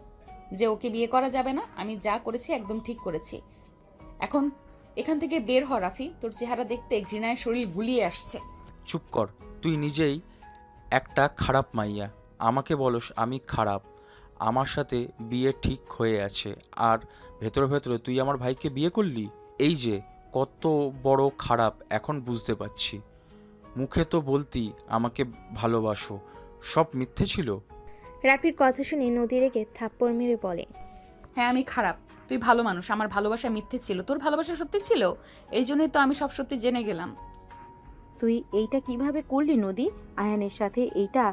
যে ওকে বিয়ে করা যাবে না? আমি যা করেছি একদম ঠিক করেছি। এখন এখান থেকে বের হ রাফি। তোর চেহারা দেখতে ঘৃণায় শরীর গুলিয়ে আসছে। চুপ কর। তুই নিজেই একটা খারাপ মাইয়া। আমাকে বলস আমি খারাপ? আমার সাথে বিয়ে ঠিক হয়ে আছে, আর ভেতরে ভেতরে তুই আমার ভাইকে বিয়ে করলি। এই যে কত বড় খারাপ এখন বুঝতে পারছি। মুখে তো বলতি আমাকে ভালোবাসো, সব মিথ্যে ছিল। রাফির কথা শুনে নদী রেগে থাপ্পড় মেরে বলে, হ্যাঁ, আমি খারাপ। তুই ভালো মানুষ। আমার ভালোবাসা মিথ্যে ছিল, তোর ভালোবাসা সত্যি ছিল। এই জন্যই তো আমি সব সত্যি জেনে গেলাম। তুই এইটা কিভাবে করলি নদী? আয়ানের সাথে এইটা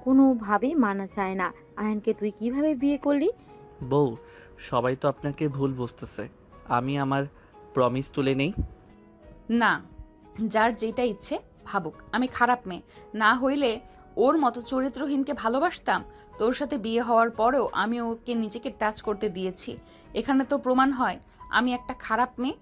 কোনোভাবেই মানা যায় না। আয়ানকে তুই কিভাবে বিয়ে করলি? বউ, সবাই তো আপনাকে ভুল বুঝতেছে। আমি আমার প্রমিস তুলে নেই। না, যার যেটা ইচ্ছে ভাবুক। আমি খারাপ মেয়ে না হইলে ওর মতো চরিত্রহীনকে ভালোবাসতাম? তোর সাথে বিয়ে হওয়ার পরেও আমি ওকে নিজেকে টাচ করতে দিয়েছি। এখানে তো প্রমাণ হয় আমি একটা খারাপ মেয়ে।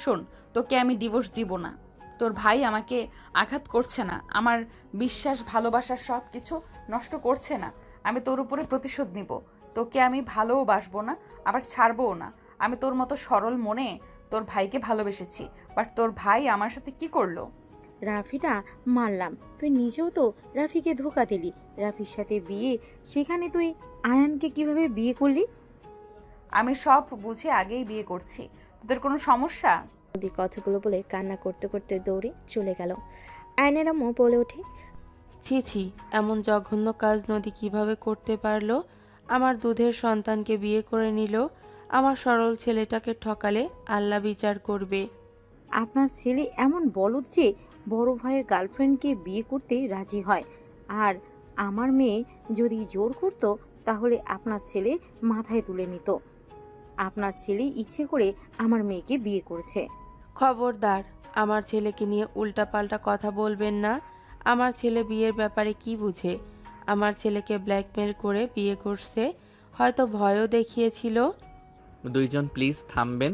শোন, তোকে আমি ডিভোর্স দিব না। তোর ভাই আমাকে আঘাত করছে না, আমার বিশ্বাস ভালোবাসা সব কিছু নষ্ট করছে না। আমি তোর উপরে প্রতিশোধ নিব। তোকে আমি ভালোবাসবো না, আবার ছাড়বও না। আমি তোর মতো সরল মনে তোর ভাইকে ভালোবেসেছি, বাট তোর ভাই আমার সাথে কি করলো? রাফিটা মানলাম, তুই নিজেও তো রাফিকে ধোকা দিলি। রাফির সাথে বিয়ে, সেখানে তুই আয়ানকে কিভাবে বিয়ে করলি? আমি সব বুঝে আগেই বিয়ে করছি। তোদের কোনো সমস্যা? নদী কথাগুলো বলে কান্না করতে করতে দৌড়ে চলে গেল। আয়নের আম্মু বলে ওঠে, ছি ছি, এমন জঘন্য কাজ নদী কিভাবে করতে পারলো? আমার দুধের সন্তানকে বিয়ে করে নিল। আমার সরল ছেলেটাকে ঠকালে আল্লাহ বিচার করবে। আপনার ছেলে এমন বলদ যে বড় ভাইয়ের গার্লফ্রেন্ডকে বিয়ে করতে রাজি হয়, আর আমার মেয়ে যদি জোর করতো তাহলে আপনার ছেলে মাথায় তুলে নিত। আপনার ছেলে ইচ্ছে করে আমার মেয়েকে বিয়ে করছে। খবরদার, আমার ছেলেকে নিয়ে উল্টাপাল্টা কথা বলবেন না। আমার ছেলে বিয়ের ব্যাপারে কি বুঝে? আমার ছেলেকে ব্ল্যাকমেল করে বিয়ে করছে, হয়তো ভয়ও দেখিয়েছিল। দুইজন প্লিজ থামবেন।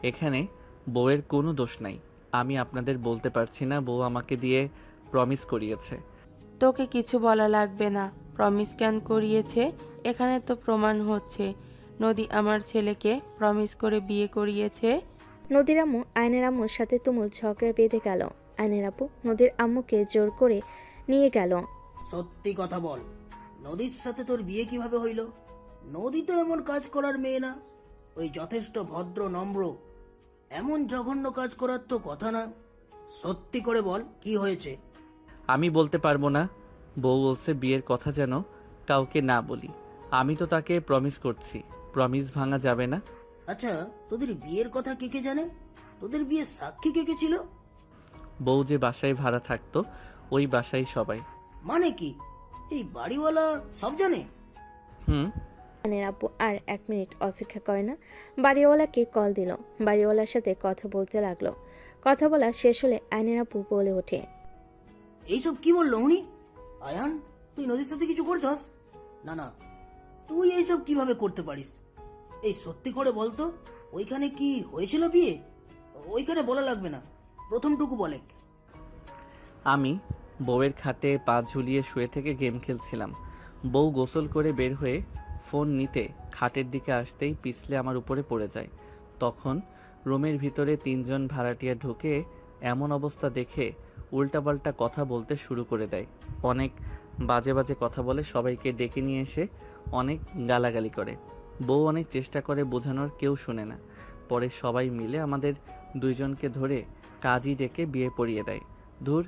এখানে বউয়ের কোনো দোষ নাই। আমি আপনাদের বলতে পারছি না বউ আমাকে দিয়ে প্রমিস করিয়েছে। তোকে কিছু বলা লাগবে না। প্রমিস ক্যান করিয়েছে, এখানে তো প্রমাণ হচ্ছে নদী আমার ছেলেকে প্রমিস করে বিয়ে করিয়েছে। নদীর আম্মু আয়নের আম্মুর সাথে তুমুল ঝগড়া বেঁধে গেল। আয়নের আব্বু নদীর আম্মুকে জোর করে নিয়ে গেল। সত্যি কথা বল, নদীর সাথে তোর বিয়ে কিভাবে হইল? নদী তো এমন কাজ করার মেয়ে না। ওই যথেষ্ট ভদ্র নম্র, এমন জঘন্য কাজ করার তো কথা না। সত্যি করে বল কি হয়েছে? আমি বলতে পারবো না। বউ বলছে বিয়ের কথা যেন কাউকে না বলি। আমি তো তাকে প্রমিস করছি, প্রমিস ভাঙা যাবে না। আচ্ছা, তোদের বিয়ের কথা কে কে জানে? তোদের বিয়ের সাক্ষী কে কে ছিল? বউ যে বাসায় ভাড়া থাকতো ওই বাসায় সবাই। মানে কি, এই বাড়িওয়ালা সব জানে? হুম। আয়নের আব্বু আর 1 মিনিট অপেক্ষা করে না, বাড়িওয়ালাকে কল দিল। বাড়িওয়ালার সাথে কথা বলতে লাগলো। কথা বলা শেষ হলে আয়নের আব্বু বলে ওঠে, এইসব কি বললো উনি? আয়ান, তুই নদীর সাথে কিছু করছস? না না, তুই এইসব কিভাবে করতে পারিস? এই সত্যি করে বলতো, ওইখানে কি হয়েছিল বিয়ে? ওইখানে বলা লাগবে না, প্রথমটুকু বলে। আমি বউয়ের খাটে পা ঝুলিয়ে শুয়ে থেকে গেম খেলছিলাম। বউ গোসল করে বের হয়ে ফোন নিতে খাটের দিকে আসতেই পিছলে আমার উপরে পড়ে যায়। তখন রুমের ভিতরে 3 জন ভাড়াটিয়া ঢুকে এমন অবস্থা দেখে উল্টাপাল্টা কথা বলতে শুরু করে দেয়। অনেক বাজে বাজে কথা বলে, সবাইকে ডেকে নিয়ে এসে অনেক গালাগালি করে। বউ অনেক চেষ্টা করে বোঝানোর, কেউ শুনে না। পরে সবাই মিলে আমাদের 2 জনকে ধরে কাজী ডেকে বিয়ে পড়িয়ে দেয়। ধুর,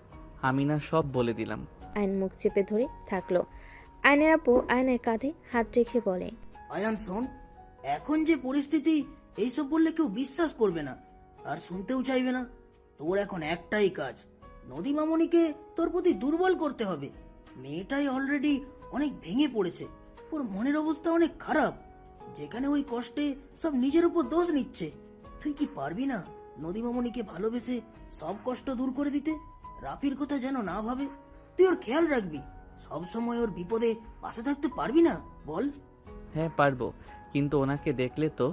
আমি না সব বলে দিলাম। আয়ন মুখ চেপে ধরে থাকলো। আয়নের আব্বু আয়নের কাঁধে হাত রেখে বলে, আয়ান শোন, এখন যে পরিস্থিতি, এইসব বললে কেউ বিশ্বাস করবে না আর শুনতেও চাইবে না। তোর এখন একটাই কাজ, নদী মামনিকে তোর প্রতি দুর্বল করতে হবে। মেয়েটাই অলরেডি অনেক ভেঙে পড়েছে, ওর মনের অবস্থা অনেক খারাপ। যেখানে ওই কষ্টে সব নিজের উপর দোষ নিচ্ছে। তুই কি পারবি না নদী মামনিকে ভালোবেসে সব কষ্ট দূর করে দিতে? রাফির কথা যেন না ভাবে, তুই ওর খেয়াল রাখবি। সব সময় ওর বিপদে পাশে থাকতে পারবি না বল? হ্যাঁ পারবো, কিন্তু ওনাকে দেখলে তো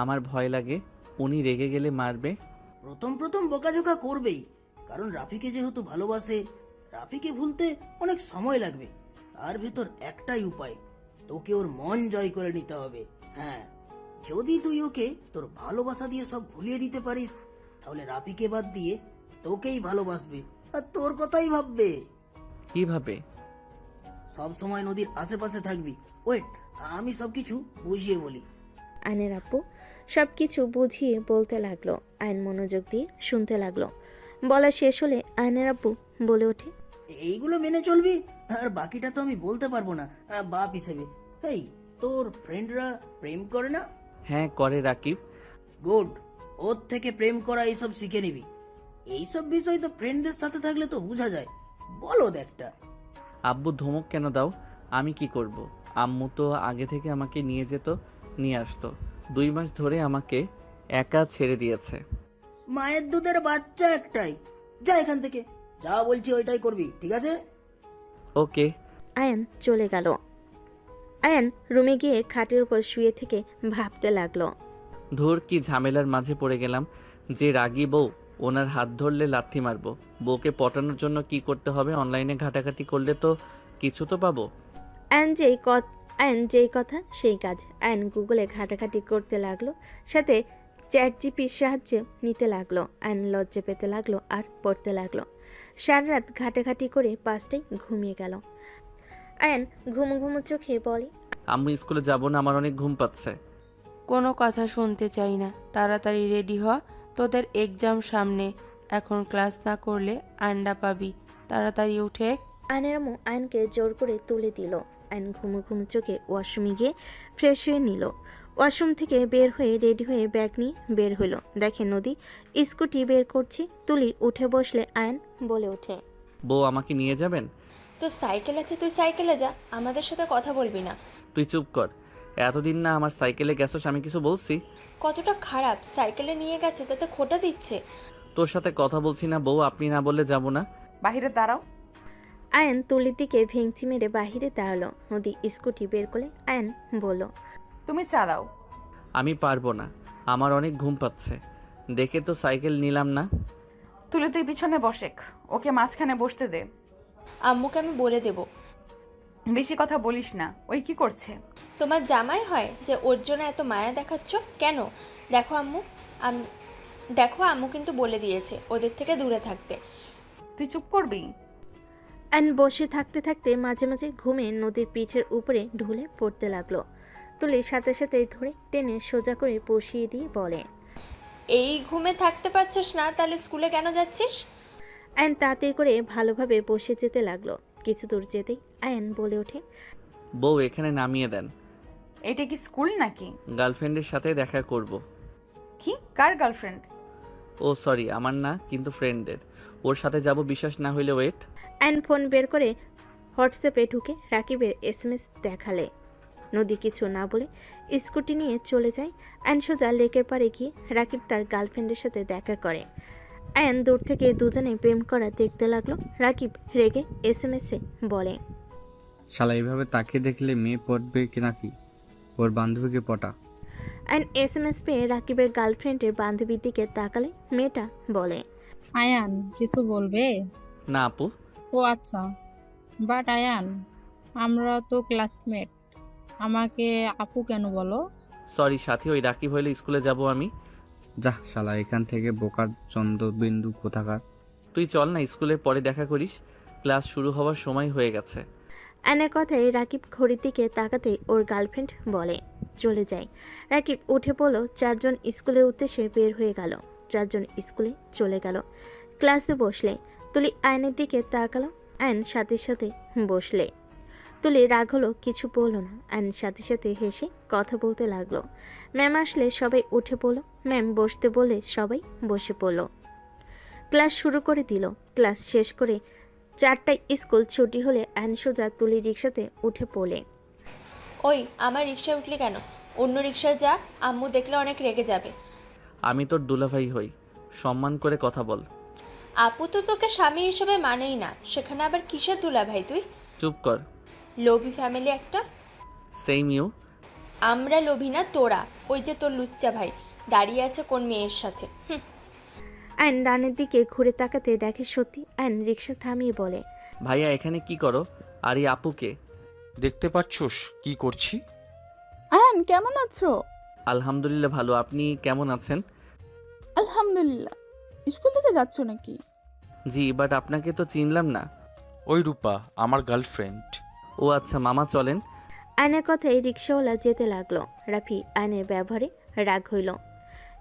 আমার ভয় লাগে। উনি রেগে গেলে মারবে। প্রথম প্রথম বকাঝোকা করবেই, কারণ রাফিকে যেহেতু ভালোবাসে। রাফিকে ভুলতে অনেক সময় লাগবে। তার ভেতর একটাই উপায়, তোকে ওর মন জয় করে নিতে হবে। হ্যাঁ, যদি তুই ওকে তোর ভালোবাসা দিয়ে সব ভুলিয়ে দিতে পারিস, তাহলে রাফিকে বাদ দিয়ে তোকেই ভালোবাসবে আর তোর কথাই ভাববে। কিভাবে? সব সময় নদীর আশেপাশে থাকবি। ওয়েট, আমি সবকিছু বুঝিয়ে বলি। আয়নের আব্বু সবকিছু বুঝিয়ে বলতে লাগলো। আয়ন মনোযোগ দিয়ে শুনতে লাগলো। বলা শেষ হলে আয়নের আব্বু বলে ওঠে, এইগুলো মেনে চলবি, আর বাকিটা তো আমি বলতে পারবো না বাপ হিসেবে। এই, তোর ফ্রেন্ডরা প্রেম করে না? হ্যাঁ করে রাকিব। গুড, ওর থেকে প্রেম করা এইসব শিখে নিবি। এইসব বিষয় তো ফ্রেন্ডদের সাথে থাকলে তো বোঝা যায়। বলো একটা। আব্বু ধমক কেন দাও? আমি কি করব? আম্মু তো আগে থেকে আমাকে নিয়ে যেত, নিয়ে আসতো। 2 মাস ধরে আমাকে একা ছেড়ে দিয়েছে। মায়ের দুধের বাচ্চা একটাই। যা এখান থেকে, যা বলছি ওইটাই করবি, ঠিক আছে? ওকে। আয়ন চলে গেল। আয়ন রুমে গিয়ে খাটের উপর শুয়ে থেকে ভাবতে লাগলো। ধুর, কি ঝামেলার মাঝে পড়ে গেলাম। যে রাগী বউ, ওনার হাত ধরলে লাথি মারবো। বউকে পটানোর জন্য কি করতে হবে? অনলাইনে ঘাটাঘাটি করলে তো কিছু তো পাবো। আয়ন যেই কথা সেই কাজ। আয়ন গুগলে ঘাটাঘাটি করতে লাগলো, সাথে চ্যাট-জিপির সাহায্য নিতে লাগলো। আয়ন লজ্জা পেতে লাগলো আর পড়তে লাগলো। সারা রাত ঘাটাঘাটি করে 5টায় ঘুমিয়ে গেল। আয়ন ঘুমো ঘুমো চোখে বলে, আম্মু স্কুলে যাবো না, আমার অনেক ঘুম পাচ্ছে। কোনো কথা শুনতে চাই না, তাড়াতাড়ি রেডি হ, তোদের এক্সাম সামনে। এখন ক্লাস না করলে আন্ডা পাবি, তাড়াতাড়ি উঠে। আয়নের আম্মু আয়নকে জোর করে তুলে দিল। আয়ন ঘুমো ঘুমো চোখে ওয়াশরুমে গিয়ে ফ্রেশ হয়ে নিল। ওয়াশরুম থেকে বের হয়ে রেডি হয়ে ব্যাগ নিয়ে বের হলো। দেখে নদী স্কুটি বের করছে। তুলি উঠে বসলে আয়ন বলে ওঠে, বউ আমাকে নিয়ে যাবেন? তোর সাইকেল আছে, তুই সাইকেলে যা, আমাদের সাথে কথা বলবি না। তুই চুপ কর। এতদিন না আমার সাইকেলে গেছোস, আমি কিছু বলছি? কতটা খারাপ, সাইকেলে নিয়ে গেছে তাতে খোটা দিচ্ছে। তোর সাথে কথা বলছি না বউ, আপনি না বললে যাব না। বাহিরে দাঁড়াও। আয়ান তুলির দিকে ভেঙচি মেরে বাহিরে দাঁড়ালো। নদী স্কুটি বের করে আয়ান বলল, তুমি চালাও। আমি পারবো না, আমার অনেক ঘুম পাচ্ছে। দেখে তো সাইকেল নিলাম না। তুলে তুই পিছনে বসেক, ওকে মাঝখানে বসতে দে। আম্মুকে আমি বলে দেব। বেশি কথা বলিস না। ওই কি করছে? তোমার জামাই হয় যে ওর জন্য এত মায়া দেখাচ্ছ কেন? দেখো আম্মু, দেখো আম্মু কিন্তু বলে দিয়েছে ওদের থেকে দূরে থাকতে। তুই চুপ করবি? আয়ান বসে থাকতে থাকতে মাঝে মাঝে ঘুমে নদীর পিঠের উপরে ঢুলে পড়তে লাগলো। তুলির সাথে সাথে ধরে টেনে সোজা করে বসিয়ে দিয়ে বলে, এই ঘুমে থাকতে পারছিস না, তাহলে স্কুলে কেন যাচ্ছিস? আয়ান তাড়াতাড়ি করে ভালোভাবে বসে যেতে লাগলো। কিছু দূর যেতেই আয়ান বলে ওঠে, বউ এখানে নামিয়ে দেন। এটা কি স্কুল নাকি? গার্লফ্রেন্ডের সাথে দেখা করব। কি? কার গার্লফ্রেন্ড? ও সরি, আমার না, কিন্তু ফ্রেন্ডের। ওর সাথে যাব, বিশ্বাস না হইলে ওয়েট। আয়ান ফোন বের করে হোয়াটসঅ্যাপে ঢুকে রাকিবের SMS দেখালে। নদী কিছু না বলে স্কুটি নিয়ে চলে যায়। আয়ান সোজা লেকের পাড়ে গিয়ে রাকিব তার গার্লফ্রেন্ডের সাথে দেখা করে। আয়ান দূর থেকে দুজনে প্রেম করা দেখতে লাগলো। রাকিব রেগে SMS-এ বলে, শালা এইভাবে তাকিয়ে দেখলে মেয়ে পটবে কি নাকি? ওর বান্ধবীকে পটা। আয়ান SMS পেয়ে রাকিবের গার্লফ্রেন্ডের বান্ধবীর দিকে তাকালে মেয়েটা বলে, আয়ান কিছু বলবে? না আপু। ও আচ্ছা, বাট আয়ান আমরা তো ক্লাসমেট, আমাকে আপু কেন বলো? সরি সাথী, ওই রাকিব হইলে স্কুলে যাব আমি। যা শালা এখান থেকে, বোকার চন্দ্রবিন্দু কোথাকার। তুই চল না, স্কুলে পরে দেখা করিস, ক্লাস শুরু হওয়ার সময় হয়ে গেছে। আয়নের কথায় রাকিব ঘড়ির দিকে তাকাতেই ওর গার্লফ্রেন্ড বলে চলে যায়। রাকিব উঠে পড়ল। চারজন স্কুলের উদ্দেশ্যে বের হয়ে গেল। চারজন স্কুলে চলে গেল। ক্লাসে বসলে তুলি আয়নের দিকে তাকালো। আয়ন সাথে সাথে বসলে। তুলি রাগ হলো, কিছু বলল না। আয়ন সাথে সাথে হেসে কথা বলতে লাগলো। ম্যাম আসলে সবাই উঠে পড়ল। ম্যাম বসতে বলে সবাই বসে পড়ল। ক্লাস শুরু করে দিল। ক্লাস শেষ করে 4টায় স্কুল ছুটি হলে আয়ন সোজা তুলি রিক্সাতে উঠে পড়লে। ওই আমার রিক্সায় উঠলি কেন? অন্য রিক্সায় যা, আম্মু দেখলে অনেক রেগে যাবে। আমি তোর দুলাভাই হই, সম্মান করে কথা বল। আপু তো তোকে স্বামী হিসেবে মানেই না, সেখানে আবার কিসের দুলা ভাই তুই? চুপ কর। লোভী ফ্যামিলি একটা। Same you. আমরা লোভী না, তোরা। ওই যে তোর লুচ্চা ভাই দাঁড়িয়ে আছে কোন মেয়ের সাথে। আয়ন ডানের দিকে ঘুরে তাকাতে দেখে সত্যি। আয়ন রিক্সা থামিয়ে বলে, ভাইয়া এখানে কি করো? আর এই আপুকে? দেখতে পাচ্ছোস কি করছি? আয়ান কেমন আছো? আলহামদুলিল্লাহ ভালো, আপনি কেমন আছেন? আলহামদুলিল্লাহ। স্কুল থেকে যাচ্ছ নাকি? জি, বাট আপনাকে তো চিনলাম না। ওই রূপা আমার গার্লফ্রেন্ড। ও আচ্ছা, মামা চলেন। আয়নের কথায় রিক্সাওয়ালা যেতে লাগলো। রাফি আয়নের ব্যবহারে রাগ হইল।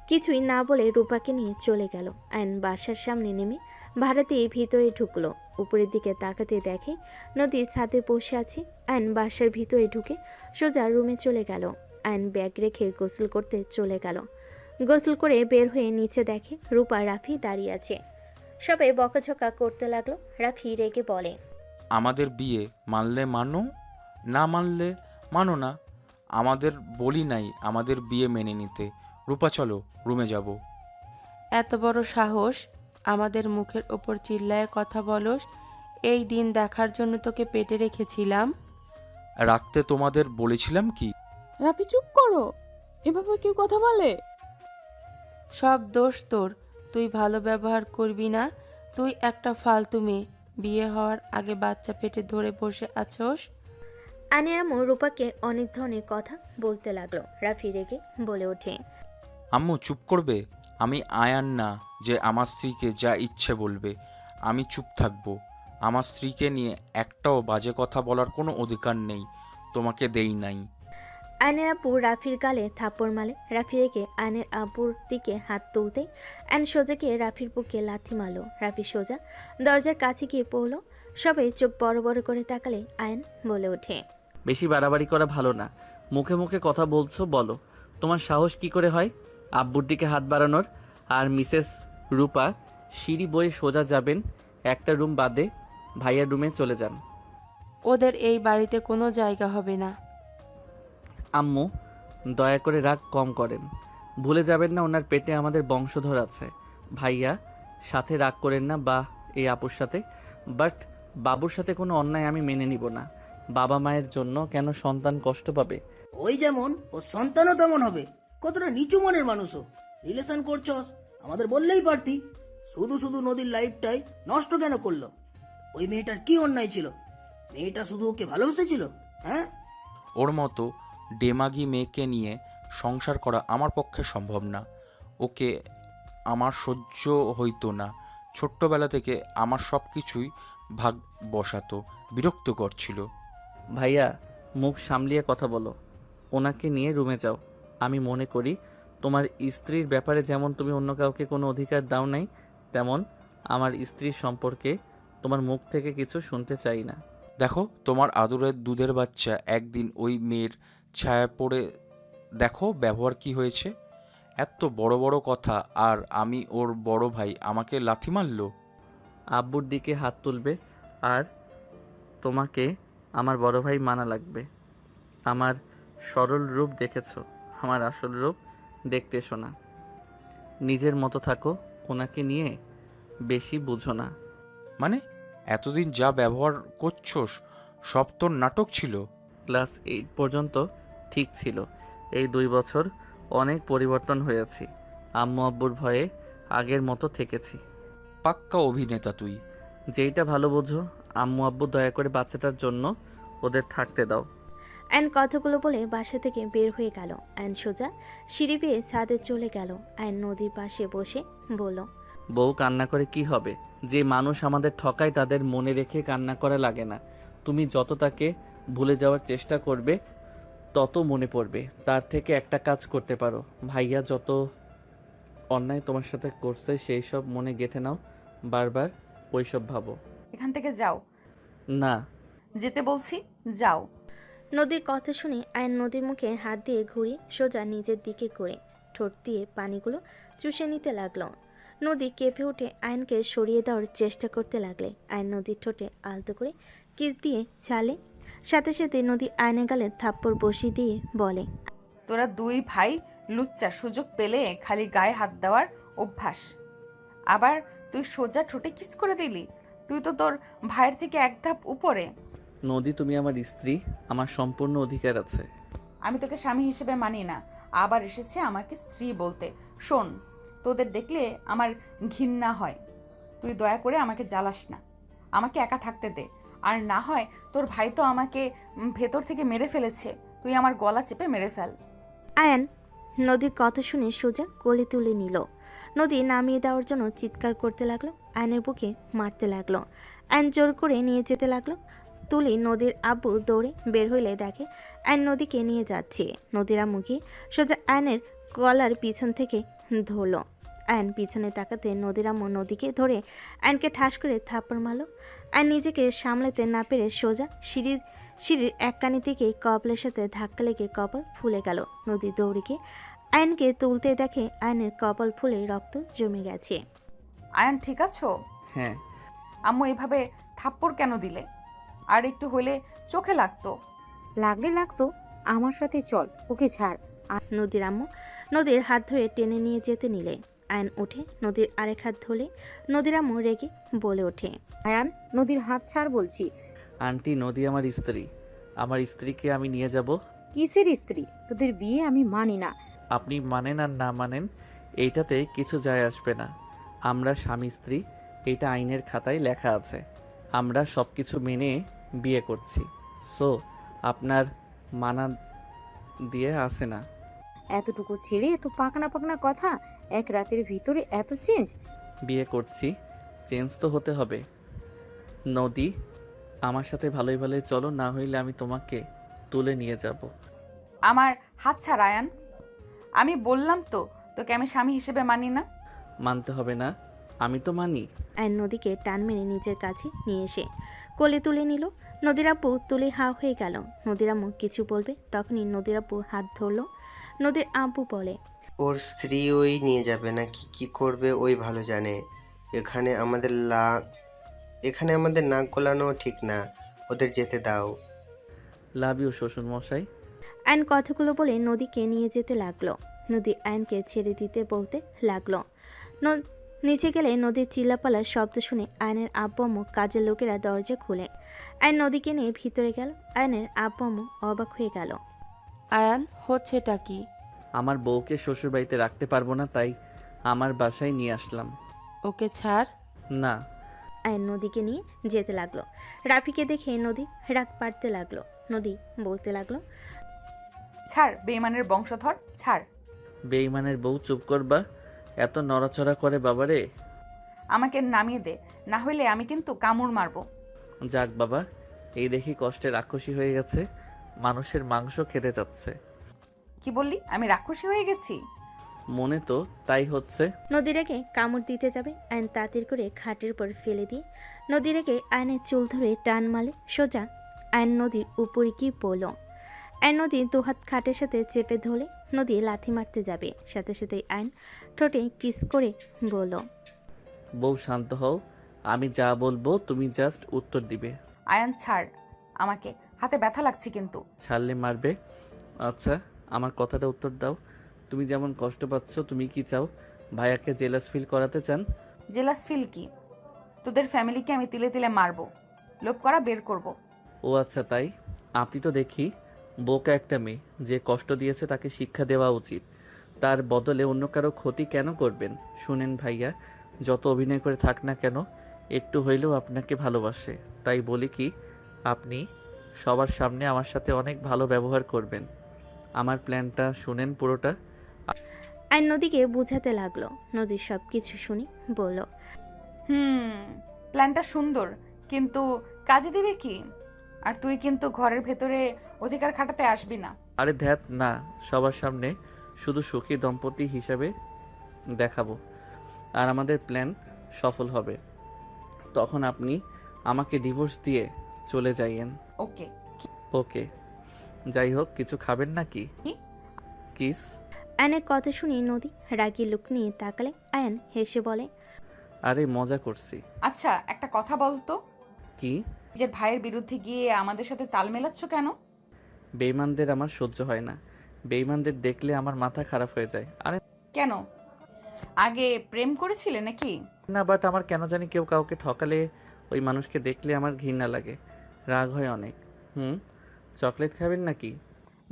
কিছুই না বলে রূপাকে নিয়ে চলে গেল। আয়ন বাসার সামনে নেমে ভাড়া দিয়ে ভিতরে ঢুকলো। উপরের দিকে তাকাতে দেখে নদী ছাদে বসে আছে। আয়ন বাসার ভিতরে ঢুকে সোজা রুমে চলে গেল। আয়ন ব্যাগ রেখে গোসল করতে চলে গেল। গোসল করে বের হয়ে নিচে দেখে রূপা রাফি দাঁড়িয়ে আছে। সবাই বকাঝকা করতে লাগলো। রাফি রেগে বলে, আমাদের বিয়ে মানলে মানো, না মানলে মানো না। আমাদের বলি নাই আমাদের বিয়ে মেনে নিতে। রূপা চলো রুমে যাব। এত বড় সাহস আমাদের মুখের ওপর চিল্লায় কথা বলস? এই দিন দেখার জন্য তোকে পেটে রেখেছিলাম। রাখতে তোমাদের বলেছিলাম কি? রাফি চুপ করো, এভাবে কেউ কথা বলে? সব দোষ তোর, তুই ভালো ব্যবহার করবি না। তুই একটা ফালতু মেয়ে, বিয়ে হওয়ার আগে বাচ্চা পেটে ধরে বসে আছোস। আয়নের আম্মু রূপাকে অনেক ধরনের কথা বলতে লাগলো। রাফি রেগে বলে ওঠে, আম্মু চুপ করবে? আমি আয়ান না যে আমার স্ত্রীকে যা ইচ্ছে বলবে। আমি চুপ থাকবো। আমার স্ত্রীকে নিয়ে একটাও বাজে কথা বলার কোনো অধিকার নেই, তোমাকে দেই নাই। আয়নের আব্বু রাফির গালে থাপ্পড় মারে। রাফি রেগে আয়নের আব্বুর দিকে হাত তুলতেই আয়ন সোজা গিয়ে রাফির বুকে লাথি মারল। রাফি সোজা দরজার কাছে গিয়ে পড়ল। সবাই চোখ বড় বড় করে তাকালে আয়ন বলে ওঠে, বেশি বাড়াবাড়ি করা ভালো না। মুখে মুখে কথা বলছো, বলো তোমার সাহস কি করে হয় আব্বুর দিকে হাত বাড়ানোর? আর মিসেস রূপা, সিঁড়ি বয়ে সোজা যাবেন, একটা রুম বাদে ভাইয়ার রুমে চলে যান। ওদের এই বাড়িতে কোনো জায়গা হবে না। আম্মু, দয়া করে রাগ কম করেন। ভুলে যাবেন না ওনার পেটে আমাদের বংশধর আছে। ভাইয়া, সাথে রাগ করেন না বা এই আপুর সাথে, বাট বাবুর সাথে কোনো অন্যায় আমি মেনে নিব না। বাবা মায়ের জন্য কেন সন্তান কষ্ট পাবে? ওই যেমন ও সন্তানও তেমন হবে। কতটা নিচু মনের মানুষও। রিলেশন করছস, আমাদের বললেই পারতি। শুধু শুধু নদীর লাইফটাই নষ্ট কেন করলো? ওই মেয়েটার কি অন্যায় ছিল? মেয়েটা শুধু ওকে ভালোবেসেছিল, হ্যাঁ? ওর মতো ডেমাগি মেয়েকে নিয়ে সংসার করা আমার পক্ষে সম্ভব না। ওকে আমার সহ্য হইতো না। ছোট্টবেলা থেকে আমার সব কিছুই ভাগ বসাতো, বিরক্ত করছিল। ভাইয়া, মুখ সামলিয়ে কথা বলো। ওনাকে নিয়ে রুমে যাও। আমি মনে করি তোমার স্ত্রীর ব্যাপারে যেমন তুমি অন্য কাউকে কোনো অধিকার দাও নাই, তেমন আমার স্ত্রীর সম্পর্কে তোমার মুখ থেকে কিছু শুনতে চাই না। দেখো, তোমার আদরের দুধের বাচ্চা একদিন ওই মেয়ের ছায়া পড়ে দেখো ব্যবহার কি হয়েছে। এত বড় বড় কথা, আর আমি ওর বড় ভাই, আমাকে লাথি মারলো। আব্বুর দিকে হাত তুলবে আর তোমাকে আমার বড় ভাই মানা লাগবে। আমার সরল রূপ দেখেছো, আমার আসল রূপ দেখতে এসো না। নিজের মতো থাকো, ওনাকে নিয়ে বেশি বুঝো না। মানে এতদিন যা ব্যবহার করছোস সব তোর নাটক ছিল? ক্লাস 8 পর্যন্ত ঠিক ছিল। এই 2 বছর অনেক পরিবর্তন হয়েছি। আম্মু আব্বুর ভয়ে আগের মতো থেকেছি। পাক্কা অভিনেতা তুই। যেইটা ভালো বোঝো। আম্মু আব্বু, দয়া করে বাচ্চাটার জন্য ওদের থাকতে দাও। অ্যান কথাগুলো বলে বাসা থেকে বের হয়ে গেল। অ্যান সোজা সিঁড়ি বেয়ে ছাদে চলে গেল। অ্যান নদীর পাশে বসে বলল, বউ কান্না করে কি হবে? যে মানুষ আমাদের ঠকায় তাদের মনে রেখে কান্না করা লাগে না। তুমি যত তাকে ভুলে যাওয়ার চেষ্টা করবে তত মনে পড়বে। তার থেকে একটা কাজ করতে পারো, ভাইয়া যত অন্যায় তোমার সাথে করছে সেই সব মনে গেঁথে নাও, বারবার ওইসব ভাবো। এখান থেকে যাও। না, যেতে বলছি, যাও। নদীর কথা শুনে আয়ন নদীর মুখে হাত দিয়ে ঘুরিয়ে সোজা নিজের দিকে করে ঠোঁট দিয়ে পানিগুলো চুষে নিতে লাগলো। নদী কেঁপে উঠে আয়নকে সরিয়ে দেওয়ার চেষ্টা করতে লাগলে আয়ন নদীর ঠোঁটে আলতো করে কিস দিয়ে চালে। সাথে সাথে নদী আয়নের গালে থাপ্পড় বসিয়ে দিয়ে বলে, তোরা 2 ভাই লুচ্চা, সুযোগ পেলে খালি গায়ে হাত দেওয়ার অভ্যাস। আবার তুই সোজা ঠোঁটে কিস করে দিলি। তুই তো তোর ভাইয়ের থেকে এক ধাপ উপরে। নদী, তুমি আমার স্ত্রী, আমার সম্পূর্ণ অধিকার আছে। আমি তোকে স্বামী হিসেবে মানি না, আবার এসেছে আমাকে স্ত্রী বলতে। শোন, তোদের দেখলে আমার ঘৃণা হয়। তুই দয়া করে আমাকে জ্বালাস না, আমাকে একা থাকতে দে। আর না হয় তোর ভাই তো আমাকে ভেতর থেকে মেরে ফেলেছে, তুই আমার গলা চেপে মেরে ফেল। আয়ন নদীর কথা শুনে সোজা কোলে তুলে নিল। নদী নামিয়ে দেওয়ার জন্য চিৎকার করতে লাগলো, আয়নের বুকে মারতে লাগলো। আয়ন জোর করে নিয়ে যেতে লাগলো। তুলি নদীর আব্বু দৌড়ে বের হইলে দেখে আয়ন নদীকে নিয়ে যাচ্ছে। নদীর আম্মু গিয়ে সোজা আয়নের গলার পিছন থেকে ধরলো। আয়ন পিছনে তাকাতে নদীর আম্মু নদীকে ধরে আয়নকে ঠাস করে থাপ্পড় মারলো। আয়ন নিজেকে সামলাতে না পেরে সোজা সিঁড়ির এক কানি থেকে কপালের সাথে ধাক্কা লেগে কপাল ফুলে গেল। নদী দৌড়ে গিয়ে আয়নকে তুলতে দেখে আয়নের কপাল ফুলে রক্ত জমে গেছে। আয়ান, ঠিক আছো? হ্যাঁ। আম্মু এভাবে থাপ্পড় কেন দিলে? আর একটু হলে চোখে লাগতো। লাগলে লাগতো, আমার সাথে চল, ওকে ছাড়। নদীর আম্মু নদীর হাত ধরে টেনে নিয়ে যেতে নিলে আয়ন উঠে নদীর আরেক হাত ধরে নদীর আম্মু রেগে বলে ওঠে, আয়ান, নদীর হাত ছাড় বলছি। আন্টি, নদী আমার স্ত্রী। আমার স্ত্রীকে আমি নিয়ে যাব। কিসের স্ত্রী? তোদের বিয়ে আমি মানি না। আপনি মানেন আর না মানেন এইটাতে কিছু যায় আসবে না। আমরা স্বামী স্ত্রী, এইটা আইনের খাতায় লেখা আছে। আমরা সব কিছু মেনে বিয়ে করছি। সো আপনার মানা দিয়ে আসে না। এতটুকু ছেড়ে এত পাকনা পাকনা কথা, এক রাতের ভিতরে এত চেঞ্জ? বিয়ে করছি, চেঞ্জ তো হতে হবে। নদী, আমার সাথে ভালোই ভালোই চলো, না হইলে আমি তোমাকে তুলে নিয়ে যাব। আমার হাত ছাড় আয়ান। আমি বললাম তো তোকে আমি স্বামী হিসেবে মানি না। মানতে হবে না, আমি তো মানি। আয়ন নদীকে টান মেরে নিজের কাছে নিয়ে এসে কোলে তুলে নিল। নদীর আব্বু তুলে হা হয়ে গেল। নদীর আম্মু কিছু বলবে তখনই নদীর আব্বু হাত ধরলো। নদীর আব্বু বলে, ওর স্ত্রী ওই নিয়ে যাবে নাকি কি করবে ওই ভালো জানে। এখানে আমাদের নাক গলানো ঠিক না। ওদের যেতে দাও। লাভ ইউ শ্বশুর মশাই। আয়ন কথাগুলো বলে নদীকে নিয়ে যেতে লাগলো। নদী আয়নকে ছেড়ে দিতে বলতে লাগলো। নিচে গেলে নদীর চিল্লাপালার শব্দ শুনে আয়নের আব্বু আম্মু কাজের লোকেরা দরজা খুলে আয়ন নদীকে নিয়ে ভিতরে গেল। আয়নের আব্বু আম্মু অবাক হয়ে গেল। আয়ান, হচ্ছেটা কি? আমার বউকে শ্বশুর বাড়িতে রাখতে পারবো না, তাই আমার বাসায় নিয়ে আসলাম। ওকে ছাড়। না। আয়ন নদীকে নিয়ে যেতে লাগলো। রাফিকে দেখে নদী রাগ পাড়তে লাগলো। নদী বলতে লাগলো, ছাড় বেইমানের বংশধর, ছাড়। বেইমানের বউ, চুপ করবা। এত নড়াচড়া করে বাবারে। আমাকে নামিয়ে দে, না হইলে আমি কিন্তু কামড় মারবো। যাক বাবা, এই দেখি কষ্টে রাক্ষসী হয়ে গেছে, মানুষের মাংস খেতে চাচ্ছে। কি বললি? আমি রাক্ষসী হয়ে গেছি? মনে তো তাই হচ্ছে। নদী রেখে কামড় দিতে যাবে আয়ন তাড়াতাড়ি করে খাটের উপর ফেলে দিয়ে নদী রেখে আয়নের চুল ধরে টান মালে সোজা আয়ন নদীর উপরে কি পড়ল। আয়ন নদী দুহাত খাটের সাথে চেপে ধরে নদী লাথি মারতে যাবে, সাথে সাথে আয়ন ঠোঁটে কিস করে বলল, বউ শান্ত হও, আমি যা বলবো তুমি জাস্ট উত্তর দিবে। আয়ান ছাড় আমাকে, হাতে ব্যথা লাগছে কিন্তু। ছাড়লে মারবে? আচ্ছা, আমার কথাটা উত্তর দাও। তুমি যেমন কষ্ট পাচ্ছ, তুমি কি চাও ভাইয়াকে জেলাস ফিল করাতে চান? জেলাস ফিল কি? তোদের ফ্যামিলিকে আমি তিলে তিলে মারবো, লোভ করা বের করব। ও আচ্ছা তাই। আপনি তো দেখি বোকা একটা মেয়ে, যে কষ্ট দিয়েছে তাকে শিক্ষা দেওয়া উচিত, তার বদলে অন্য কারো ক্ষতি কেন করবেন? শুনেন ভাইয়া, যত অভিনয় করে থাক না কেন, একটু হইলেও আপনাকে ভালোবাসে। তাই বলি কি, আপনি সবার সামনে আমার সাথে অনেক ভালো ব্যবহার করবেন। আমার প্ল্যানটা শুনেন পুরোটা। আয়ন নদীকে বোঝাতে লাগলো। নদীর সব কিছু শুনি বলল, প্ল্যানটা সুন্দর, কিন্তু কাজে দিবে কি? আর তুই কিন্তু ঘরের ভেতরে অধিকার খাটাতে আসবি না। আরে ধ্যাত না, সবার সামনে শুধু সুখী দম্পতি হিসাবে দেখাবো, আর আমাদের প্ল্যান সফল হবে। তখন আপনি আমাকে ডিভোর্স দিয়ে চলে যাইয়েন। ওকে। ওকে। যাই হোক, কিছু খাবেন নাকি? কিস। আয়নের কথা শুনে নদী রাগী লুক নিয়ে তাকালে আয়ন হেসে বলে, আরে মজা করছি। আচ্ছা একটা কথা বলতো, কি? যে ভাইয়ের বিরুদ্ধে গিয়ে আমাদের সাথে তাল মেলাচ্ছ কেন? বেইমানদের আমার সহ্য হয় না, বেইমানদের দেখলে আমার মাথা খারাপ হয়ে যায়। আরে কেন, আগে প্রেম করেছিলে নাকি? না, বাট আমার কেন জানি কেউ কাউকে ঠকালে ওই মানুষকে দেখলে আমার ঘৃণা লাগে, রাগ হয় অনেক। চকলেট খাবেন নাকি?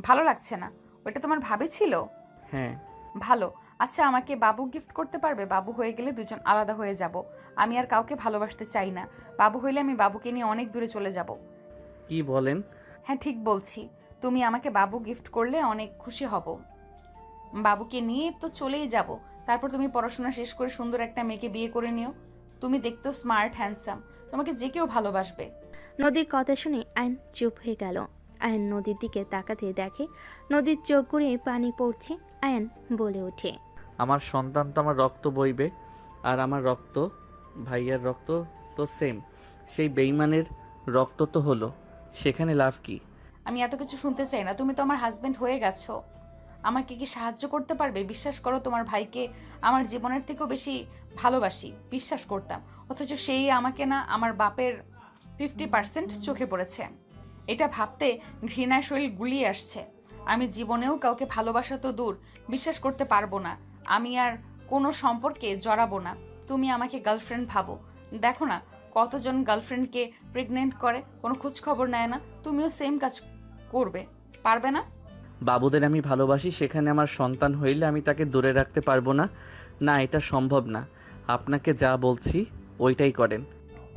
ভালো লাগছে না। ওটা তোমার ভাবি ছিল? হ্যাঁ। ভালো। আচ্ছা আমাকে বাবু গিফট করতে পারবে? বাবু হয়ে গেলে দুজন আলাদা হয়ে যাব। আমি আর কাউকে ভালোবাসতে চাই না। বাবু হইলে আমি বাবুকে নিয়ে অনেক দূরে চলে যাব। কি বলেন? হ্যাঁ ঠিক বলছি। তুমি আমাকে বাবু গিফট করলে অনেক খুশি হব। বাবুকে নিয়ে তো চলেই যাব। তারপর তুমি পড়াশোনা শেষ করে সুন্দর একটা মেয়েকে বিয়ে করে নিও। তুমি দেখতে স্মার্ট হ্যান্ডসাম, তোমাকে যে কেউ ভালোবাসবে। নদীর কথা শুনে আয়ন চুপ হয়ে গেল। আয়ন নদীর দিকে তাকাতে দেখে নদীর চোখ গড়িয়ে পানি পড়ছে। আয়ন বলে ওঠে, আমার সন্তান তো আমার রক্ত বইবে, আর আমার রক্ত ভাইয়ার রক্ত তো সেম, সেই বেইমানের রক্ত তো হলো, সেখানে লাভ কি? আমি এত কিছু শুনতে চাই না। তুমি তো আমার হাজবেন্ড হয়ে গেছো, আমাকে কি সাহায্য করতে পারবে? বিশ্বাস করো, তোমার ভাইকে আমার জীবনের থেকেও বেশি ভালোবাসি, বিশ্বাস করতাম। অথচ সেই আমাকে না আমার বাপের 50% চোখে পড়েছে। এটা ভাবতে ঘৃণায় শরীর গুলিয়ে আসছে। আমি জীবনেও কাউকে ভালোবাসা তো দূর, বিশ্বাস করতে পারবো না। আমি আর কোনো সম্পর্কে জড়াবো না। তুমি আমাকে গার্লফ্রেন্ড ভাবো। দেখো না কতজন গার্লফ্রেন্ডকে প্রেগনেন্ট করে, কোনো খোঁজ খবর নেয় না। তুমিও সেম কাজ করবে, পারবে না? বাবুদের আমি ভালোবাসি, সেখানে আমার সন্তান হইলে আমি তাকে দূরে রাখতে পারবো না? না, এটা সম্ভব না। আপনাকে যা বলছি ওইটাই করেন।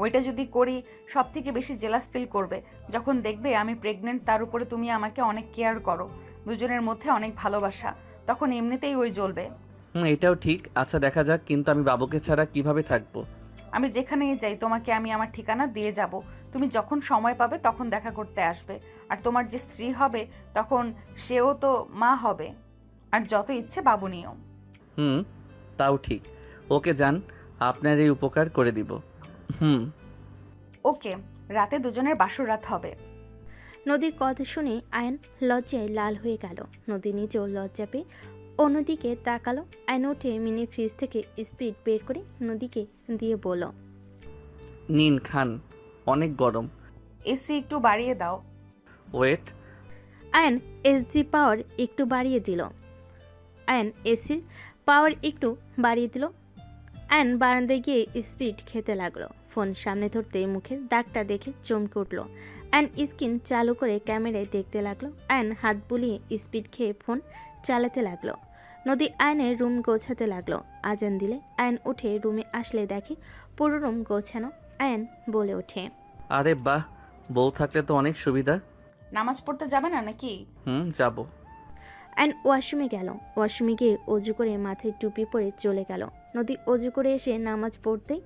ওইটা যদি করি সব থেকে বেশি জেলাস ফিল করবে যখন দেখবে আমি প্রেগনেন্ট, তার উপরে তুমি আমাকে অনেক কেয়ার করো, দুজনের মধ্যে অনেক ভালোবাসা, তখন এমনিতেই ওই জ্বলবে। এটাও ঠিক। আচ্ছা দেখা যাক, কিন্তু আমি বাবুকে ছাড়া কিভাবে থাকবো? আমি যেখানেই যাই তোমাকে আমি আমার ঠিকানা দিয়ে যাব। তুমি যখন সময় পাবে তখন দেখা করতে আসবে। আর তোমার যে স্ত্রী হবে তখন সেও তো মা হবে। আর যত ইচ্ছে বাবু নিও। তাও ঠিক। ওকে যান, আপনার এই উপকার করে দিব। ওকে, রাতে দুজনের বাসর রাত হবে। নদীর কথা শুনে আয়ন লজ্জায় লাল হয়ে গেল। নদী নিজেও লজ্জা পেয়ে অন্যদিকে তাকালো। আয়ন উঠে মিনি ফ্রিজ থেকে স্পিড বের করে নদীকে দিয়ে বলল, নিন খান, অনেক গরম। এসি একটু বাড়িয়ে দাও। ওয়েট। আয়ন এসজি পাওয়ার একটু বাড়িয়ে দিল। আয়ন এসির পাওয়ার একটু বাড়িয়ে দিল। আয়ন বারান্দায় গিয়ে স্পিড খেতে লাগলো। ফোন সামনে ধরতে মুখের দাগটা দেখে চমকে উঠল। আয়ন স্ক্রিন চালু করে ক্যামেরায় দেখতে লাগলো। আয়ন হাত বুলিয়ে স্পিড খেয়ে ফোন চালাতে লাগলো। নদী আয়নের রুম গোছাতে লাগলো। আজান দিলে আয়ন উঠে রুমে আসলে দেখে পুরো রুম গোছানো। আয়ন বলে ওঠে, আরে বাহ, বউ থাকলে তো অনেক সুবিধা। নামাজ পড়তে যাবে না নাকি? যাব। আয়ন ওয়াশরুমে গেল। ওয়াশরুমে গিয়ে অজু করে মাথায় টুপি পরে চলে গেল। নদী অজু করে এসে নামাজ পড়তেই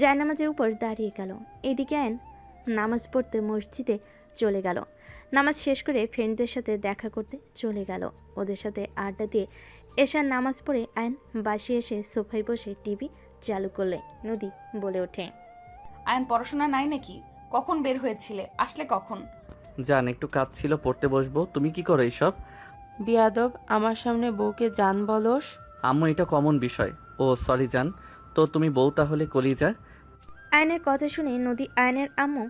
জায়নামাজের উপর দাঁড়িয়ে গেল। এদিকে আয়ন নামাজ পড়তে মসজিদে চলে গেল। নামাজ শেষ করে ফ্রেন্ডদের সাথে দেখা করতে চলে গেল। ওদের সাথে আড্ডা দিয়ে এশার নামাজ পড়ে আয়ন বাসে এসে সোফায় বসে টিভি চালু করলে নদী বলে ওঠে, আয়ন পড়াশোনা নাই নাকি? কখন বের হয়েছিলে? আসলে কখন? জান একটু কাজ ছিল, পড়তে বসবো। তুমি কি করো এইসব? বিয়াদব, আমার সামনে বউকে জান বলস? আম্মু এটা কমন বিষয়। ও সরি জান, তো তুমি বউ তাহলে কলিজা? আয়নের কথা শুনে নদী আয়নের আম্মু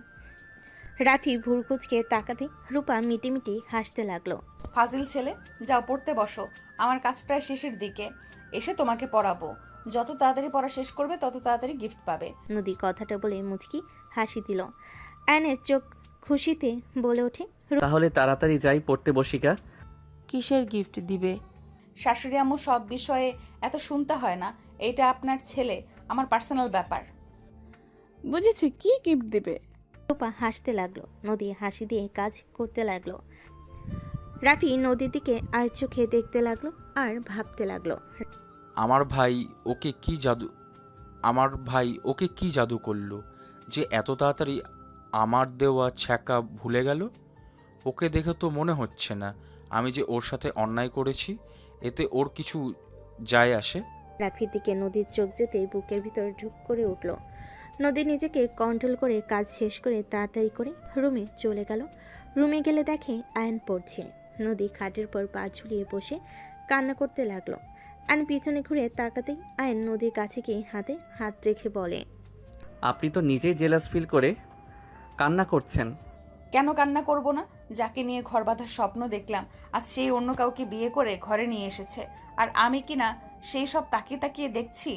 রাফি ভুরকুচকে তাকাতে রূপা মিটিমিটি হাসতে লাগলো। ফাজিল ছেলে, যাও পড়তে বসো। আমার কাজ প্রায় শেষের দিকে, এসে তোমাকে পড়াবো। যত তাড়াতাড়ি পড়া শেষ করবে তত তাড়াতাড়ি গিফট পাবে। নদী কথাটা বলে মুচকি হাসি দিল। আয়নের চোখ খুশিতে বলে ওঠে, তাহলে তাড়াতাড়ি যাই, পড়তে বসিকা। কিসের গিফট দিবে? শাশুড়ি আম্মু সব বিষয়ে এত শুনতে হয় না। এটা আপনার ছেলে, আমার পার্সোনাল ব্যাপার। বুঝেছি, কি গিফট দিবে? রূপা হাসতে লাগলো। নদী হাসি দিয়ে কাজ করতে লাগলো। রাফি নদীর দিকে আর চোখে দেখতে লাগলো আর ভাবতে লাগলো, আমার ভাই ওকে কি জাদু করলো যে এত তাড়াতাড়ি আমার দেওয়া ছ্যাঁকা ভুলে গেল? ওকে দেখে তো মনে হচ্ছে না আমি যে ওর সাথে অন্যায় করেছি। এতে ওর কিছু যায় আসে? রাফির দিকে নদীর চোখ যেতেই বুকের ভিতর ঢুক করে উঠল। নদী নিজেকে কন্ট্রোল করে কাজ শেষ করে তাড়াতাড়ি করে রুমে চলে গেল। রুমে গেলে দেখে আয়ন পড়ছে। নদী খাটের পর পা ঝুলিয়ে বসে কান্না করতে লাগলো। আয়ন পিছনে ঘুরে তাকাতেই আয়ন নদীর কাছে গিয়ে হাতে হাত রেখে বলে, আপনি তো নিজেই জেলাস ফিল করে কান্না করছেন। কেন কান্না করব না? যাকে নিয়ে ঘর বাঁধার স্বপ্ন দেখলাম, আজ সেই অন্য কাউকে বিয়ে করে ঘরে নিয়ে এসেছে। আর আমি কিনা সেই সব তাকিয়ে তাকিয়ে দেখছি।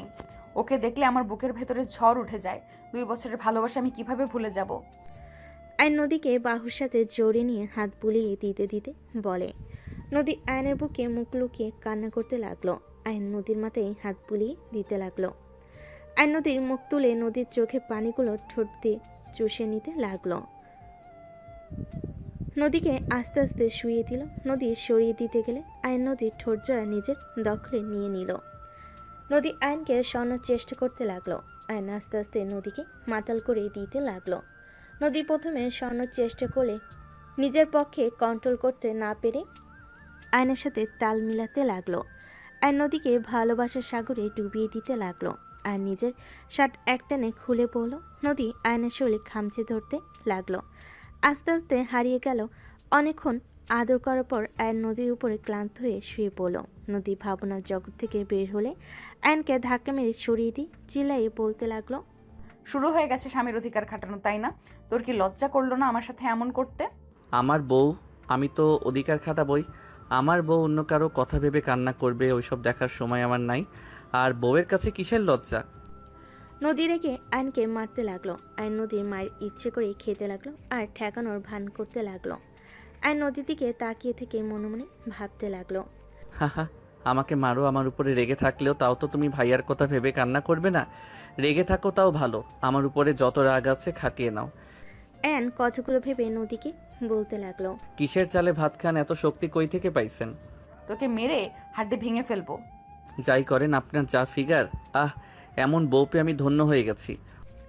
ওকে দেখলে আমার বুকের ভেতরে ঝড় উঠে যায়। 2 বছরের ভালোবাসা আমি কিভাবে ভুলে যাব? আয়ন নদীকে বাহুর সাথে জড়িয়ে নিয়ে হাত বুলিয়ে দিতে দিতে বলে। নদী আয়নের বুকে মুখ লুকিয়ে কান্না করতে লাগলো। আয়ন নদীর মাথায় হাত বুলিয়ে দিতে লাগলো। আয়ন নদীর মুখ তুলে নদীর চোখে পানিগুলো ঠোঁট দিয়ে চুষে নিতে লাগলো। নদীকে আস্তে আস্তে শুইয়ে দিল। নদী সরিয়ে দিতে গেলে আয়ন নদীর ঠোঁট জোড়া নিজের দখলে নিয়ে নিল। নদী আয়নকে সরানোর চেষ্টা করতে লাগলো। আয়ন আস্তে আস্তে নদীকে মাতাল করে দিতে লাগলো। নদী প্রথমে সরানোর চেষ্টা করলে নিজের পক্ষে কন্ট্রোল করতে না পেরে আয়নের সাথে তাল মিলাতে লাগলো। আয়ন নদীকে ভালোবাসার সাগরে ডুবিয়ে দিতে লাগলো। আর নিজের শার্ট একটানে খুলে পড়ল। নদী আয়নের শরীর খামচে ধরতে লাগলো। আস্তে আস্তে হারিয়ে গেল। অনেকক্ষণ আদর করার পর আয়ন নদীর উপরে ক্লান্ত হয়ে শুয়ে পড়ল। নদী ভাবনার জগৎ থেকে বের হলে আয়নকে ধাক্কা মেরে সরিয়ে দিয়ে চিল্লাইয়ে বলতে লাগলো, শুরু হয়ে গেছে স্বামীর অধিকার খাটানো, তাই না? তোর কি লজ্জা করলো না আমার সাথে এমন করতে? আমার বউ, আমি তো অধিকার খাটাবই। আমার বউ অন্য কারো কথা ভেবে কান্না করবে, ওইসব দেখার সময় আমার নাই। আর বউয়ের কাছে কিসের লজ্জা? নদী রেখে আয়নকে মারতে লাগলো। আয়ন নদীর মায়ের ইচ্ছে করে খেতে লাগলো আর ঠেকানোর ভান করতে লাগলো। আয়ন নদীর দিকে তাকিয়ে থেকে মনে মনে ভাবতে লাগলো, হাহা, আমাকে মারো, আমার উপরে রেগে থাকলেও তাও তো তুমি ভাইয়ার কথা ভেবে কান্না করবে না। রেগে থাকো তাও ভালো, আমার উপরে যত রাগ আছে খাটিয়ে নাও। আয়ন কথাগুলো ভেবে নদীকে বলতে লাগলো, কিসের চালে ভাত খান, এত শক্তি কই থেকে পাইছেন? তোকে মেরে হাড্ডি ভেঙে ফেলবো। যাই করেন আপনার যা ফিগার, এমন বউ পেয়ে আমি ধন্য হয়ে গেছি।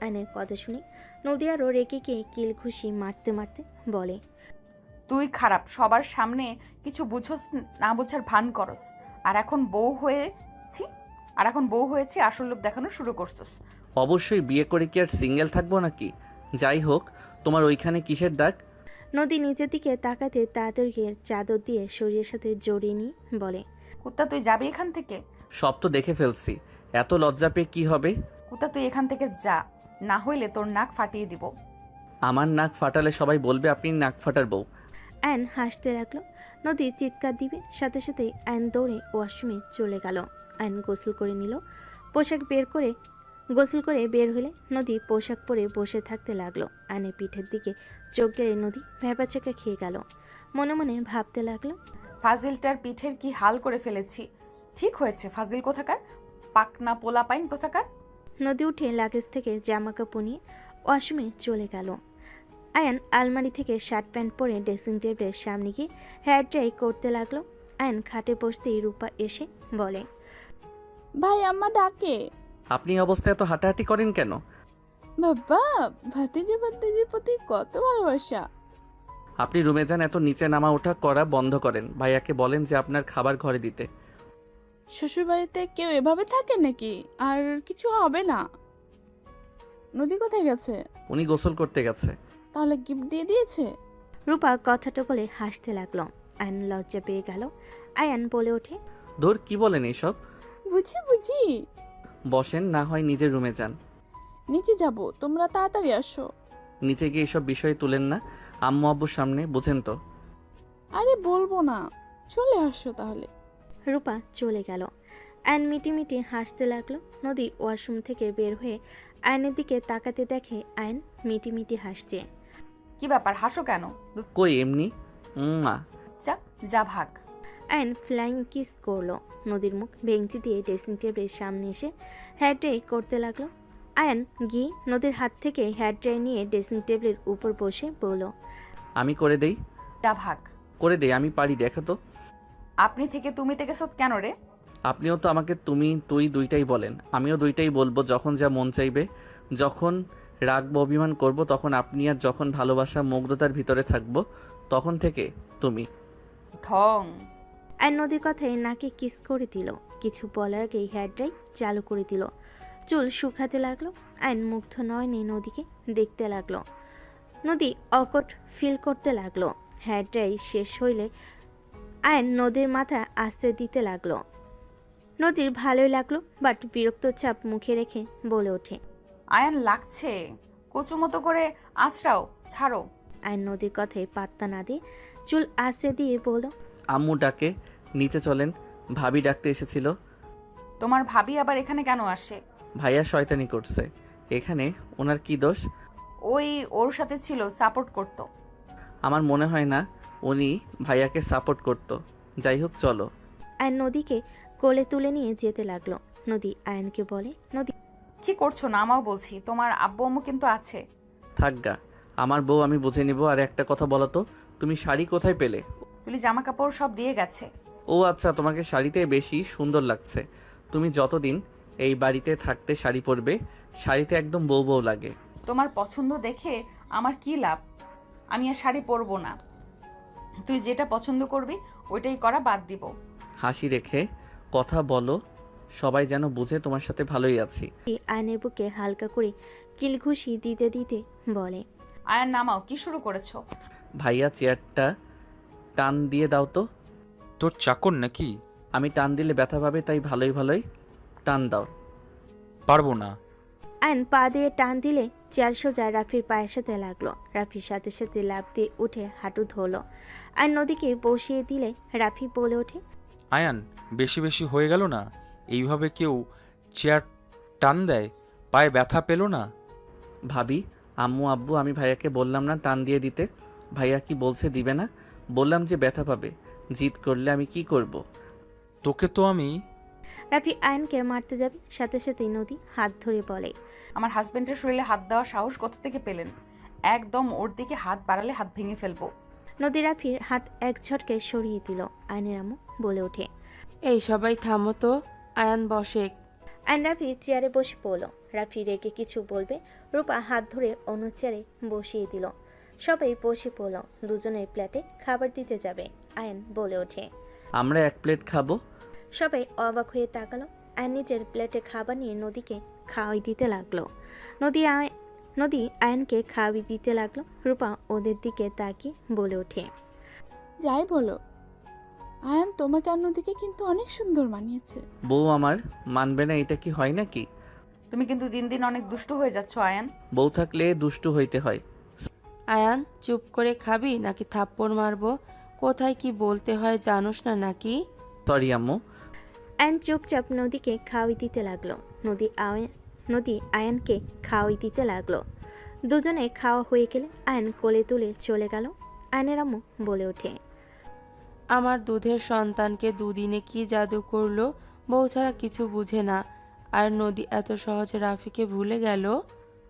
আয়নের কথা শুনে নদী আরও রেগে গিয়ে কিল ঘুষি মারতে মারতে বলে, তুই খারাপ, সবার সামনে কিছু বুঝোস না, বোঝার ভান করস। আর এখন বউ হয়েছি আসল লোক দেখানো শুরু করছস। অবশ্যই, বিয়ে করে কি আর সিঙ্গেল থাকবো নাকি? যাই হোক, তোমার ওইখানে কিসের দাগ? নদী নিচের দিকে তাকাতে তাড়াতাড়ি চাদর দিয়ে শরীরের সাথে জড়িয়ে নিয়ে বলে, কুত্তা তুই যাবি এখান থেকে? সব তো দেখে ফেলছি, এত লজ্জা পেয়ে কি হবে? কুত্তা তুই এখান থেকে যা, না হইলে তোর নাক ফাটিয়ে দিব। আমার নাক ফাটালে সবাই বলবে আপনি নাক ফাটার বউ। আয়ন হাসতে লাগলো। নদী চিৎকার দিবে, সাথে সাথেই আয়ন দৌড়ে ওয়াশরুমে চলে গেল। আয়ন গোসল করে নিল, গোসল করে বের হলে নদী পোশাক পরে বসে থাকতে লাগলো। আয়নের পিঠের দিকে চোখ গেলে নদী ভ্যাপাচাকা খেয়ে গেল। মনে মনে ভাবতে লাগলো, ফাজিলটার পিঠের কি হাল করে ফেলেছি। ঠিক হয়েছে, ফাজিল কোথাকার, পাকনা পোলা পাইন কোথাকার। নদী উঠে লাগেজ থেকে জামা কাপড় নিয়ে ওয়াশরুমে চলে গেল। আয়ান আলমারি থেকে শার্ট প্যান্ট পরে ড্রেসিং টেবিলের সামনে গিয়ে হেয়ার ড্রাই করতে লাগলো। আয়ান খাটে বসতেই রূপা এসে বলে, ভাই আম্মা ডাকে। আপনি এই অবস্থায় এত হাঁটাহাঁটি করেন কেন? বাবা, ভাতিজির প্রতি কত ভালোবাসা। আপনি রুমে যান, এত নিচে নামা ওঠা করা বন্ধ করেন। ভাইয়াকে বলেন যে আপনার খাবার ঘরে দিতে। শ্বশুর বাড়িতে কেউ এভাবে থাকে নাকি? আর কিছু হবে না। নদী কোথায় গেছে? উনি গোসল করতে গেছে। তাহলে গিফট দিয়ে দিয়েছে? রূপা কথাটা বলে হাসতে লাগলো। আয়ান লজ্জা পেয়ে গেল। আয়ান বলে ওঠে, ধুর, কি বলেন এইসব? বুঝি। বসেন, না হয় নিজের রুমে যান। নিচে যাব, তোমরা তাড়াতাড়ি আসো। নিচে গিয়ে এইসব বিষয় তুলেন না আম্মু আব্বুর সামনে, বুঝেন তো? আরে বলবো না, চলে আসো তাহলে। রূপা চলে গেল। আয়ন মিটি হাসতে লাগলো। নদী ওয়াশরুম থেকে বের হয়ে আয়নের দিকে তাকাতে দেখে আয়ন মিটি হাসছে। কি ব্যাপার, হাসো কেন? কই এমনি। মা যা ভাগ। আয়ন ফ্লাইং কিস করলো। নদীর মুখ বেঞ্চি দিয়ে ড্রেসিং টেবিলের সামনে এসে হেয়ার ড্রাই করতে লাগলো। আয়ন গিয়ে নদীর হাত থেকে হেয়ার ড্রাই নিয়ে ড্রেসিং টেবিলের উপর বসে বলল, আমি করে দেই। যা ভাগ। করে দেই, আমি পারি, দেখো তো। আপনি থেকে তুমি থেকে সত কেন রে? আপনিও তো আমাকে তুমি তুই দুইটাই বলেন, আমিও দুইটাই বলবো যখন যা মন চাইবে। যখন রাগবো অভিমান করব তখন আপনি, আর যখন ভালোবাসা মুগ্ধতার ভিতরে থাকবো তখন থেকে তুমি। ঢং। আর নদীর কথায় নাকে কিস করে দিল। কিছু বলার আগেই হেয়ার ড্রাই চালু করে দিল। চুল শুকাতে লাগলো। আইন মুগ্ধ নয়নে নদীকে দেখতে লাগলো। নদী অকট ফিল করতে লাগলো। হেয়ার ড্রাই শেষ হইলে আইন নদীর মাথা আশ্রয় দিতে লাগলো। নদীর ভালোই লাগলো, বাট বিরক্ত চাপ মুখে রেখে বলে ওঠে, আয়ান লাগছে, কচু মতো করে আছড়াও, ছাড়ো। আইন নদীর কথায় পাত্তা না দিয়ে চুল আশ্রয় দিয়ে বলল, আম্মু ডাকে, নিচে চলেন, ভাবি ডাকতে এসেছিল। তোমার ভাবি আবার এখানে কেন আসে? ভাইয়া শয়তানি করছে। এখানে ওনার কি দোষ? ওই ওর সাথে ছিল, সাপোর্ট করতো। আমার মনে হয় না উনি ভাইয়াকে সাপোর্ট করতো। যাই হোক, চলো। আয়ন নদীকে কোলে তুলে নিয়ে যেতে লাগলো। নদী আয়নকে বলে, নদী কি করছো না আমাও বলছি, তোমার আব্বু আম্মু কিন্তু আছে। থাকগা, আমার বউ আমি বুঝে নিব। আর একটা কথা বলো তো, তুমি শাড়ি কোথায় পেলে? তুলি জামা কাপড় সব দিয়ে গেছে। ও আচ্ছা, তোমাকে শাড়িতে বেশি সুন্দর লাগছে। তুমি যতদিন এই বাড়িতে থাকতে শাড়ি পরবে, শাড়িতে একদম বউ বউ লাগে। তোমার পছন্দ দেখে আমার কি লাভ? আমি আর শাড়ি পরবো না। তুই যেটা পছন্দ করবি ওইটাই করা বাদ দিব। হাসি রেখে কথা বলো, সবাই যেন বুঝে তোমার সাথে ভালোই আছি। আয়নের বুকে হালকা করে কিলঘুষি দিতে দিতে বলে, আয়ার নামাও, কি শুরু করেছো? ভাইয়া চেয়ারটা টান দিয়ে দাও তো। তোর চাকর নাকি? আমি টান দিলে ব্যথা পাবে, তাই ভালোই ভালোই টান দাও। পারবো না। আয়ন পা দিয়ে টান দিলে চেয়ার সোজা রাফির পায়ের সাথে লাগলো। রাফির সাথে সাথে লাফ দিয়ে উঠে হাঁটু ধরলো। আর নদীকে বসিয়ে দিলে রাফি বলে ওঠে, আয়ান, বেশি বেশি হয়ে গেল না? এইভাবে কেউ চেয়ার টান দেয়? পায়ে ব্যথা পেল না? ভাবি, আম্মু আব্বু, আমি ভাইয়াকে বললাম না টান দিয়ে দিতে? ভাইয়া কি বলছে দিবে না? বললাম যে ব্যথা পাবে। জিদ করলে আমি কি করব? তোকে তো আমি। রাফি আয়নকে মারতে যাবে, সাথে সাথে নদী হাত ধরে বলে, আমার হাজবেন্ডের শরীরে হাত দেওয়ার সাহস কোথা থেকে পেলেন? একদম ওর দিকে হাত বাড়ালে হাত ভেঙে ফেলবো। নদী রাফির হাত এক ঝটকে সরিয়ে দিল। আয়নের আম্মু বলে ওঠে, এই সবাই থামো তো, আয়ান বসে। আয়ন রাফি চেয়ারে বসে পড়ল। রাফি রেগে কিছু বলবে, রূপা হাত ধরে অন্য চেয়ারে বসিয়ে দিল। সবাই বসে পড়ল। দুজনের প্লেটে খাবার দিতে যাবে। আয়ন বলে ওঠে, আমরা এক প্লেট খাবো। সবাই অবাক হয়ে তাকালো। আয়ন নিজের প্লেটে খাবার নিয়ে নদীকে খাওয়াই দিতে লাগলো। নদী আয়নকে খাওয়াই দিতে লাগলো। রূপা ওদের দিকে তাকিয়ে বলে ওঠে, যাই বলো, আয়ান তোমাকে আর নদীকে কিন্তু অনেক সুন্দর মানিয়েছে। বউ আমার মানবে না, এটা কি হয় নাকি? তুমি কিন্তু দিন দিন অনেক দুষ্ট হয়ে যাচ্ছ আয়ান। বউ থাকলে দুষ্টু হইতে হয়। আয়ান চুপ করে খাবি নাকি থাপ্পড় মারবো? কোথায় কি বলতে হয় জানোস না নাকি? সরি আম্মু। আয়ান চুপচাপ নদীকে খাওয়াই দিতে লাগলো। নদী আয়ানকে খাওয়াই দিতে লাগলো। দুজনে খাওয়া হয়ে গেলে আয়ান কোলে তুলে চলে গেল। আয়ানের আম্মু বলে ওঠে, আমার দুধের সন্তানকে দুদিনে কি জাদু করলো, বউ ছাড়া কিছু বুঝে না। আর নদী এত সহজে রাফিকে ভুলে গেল।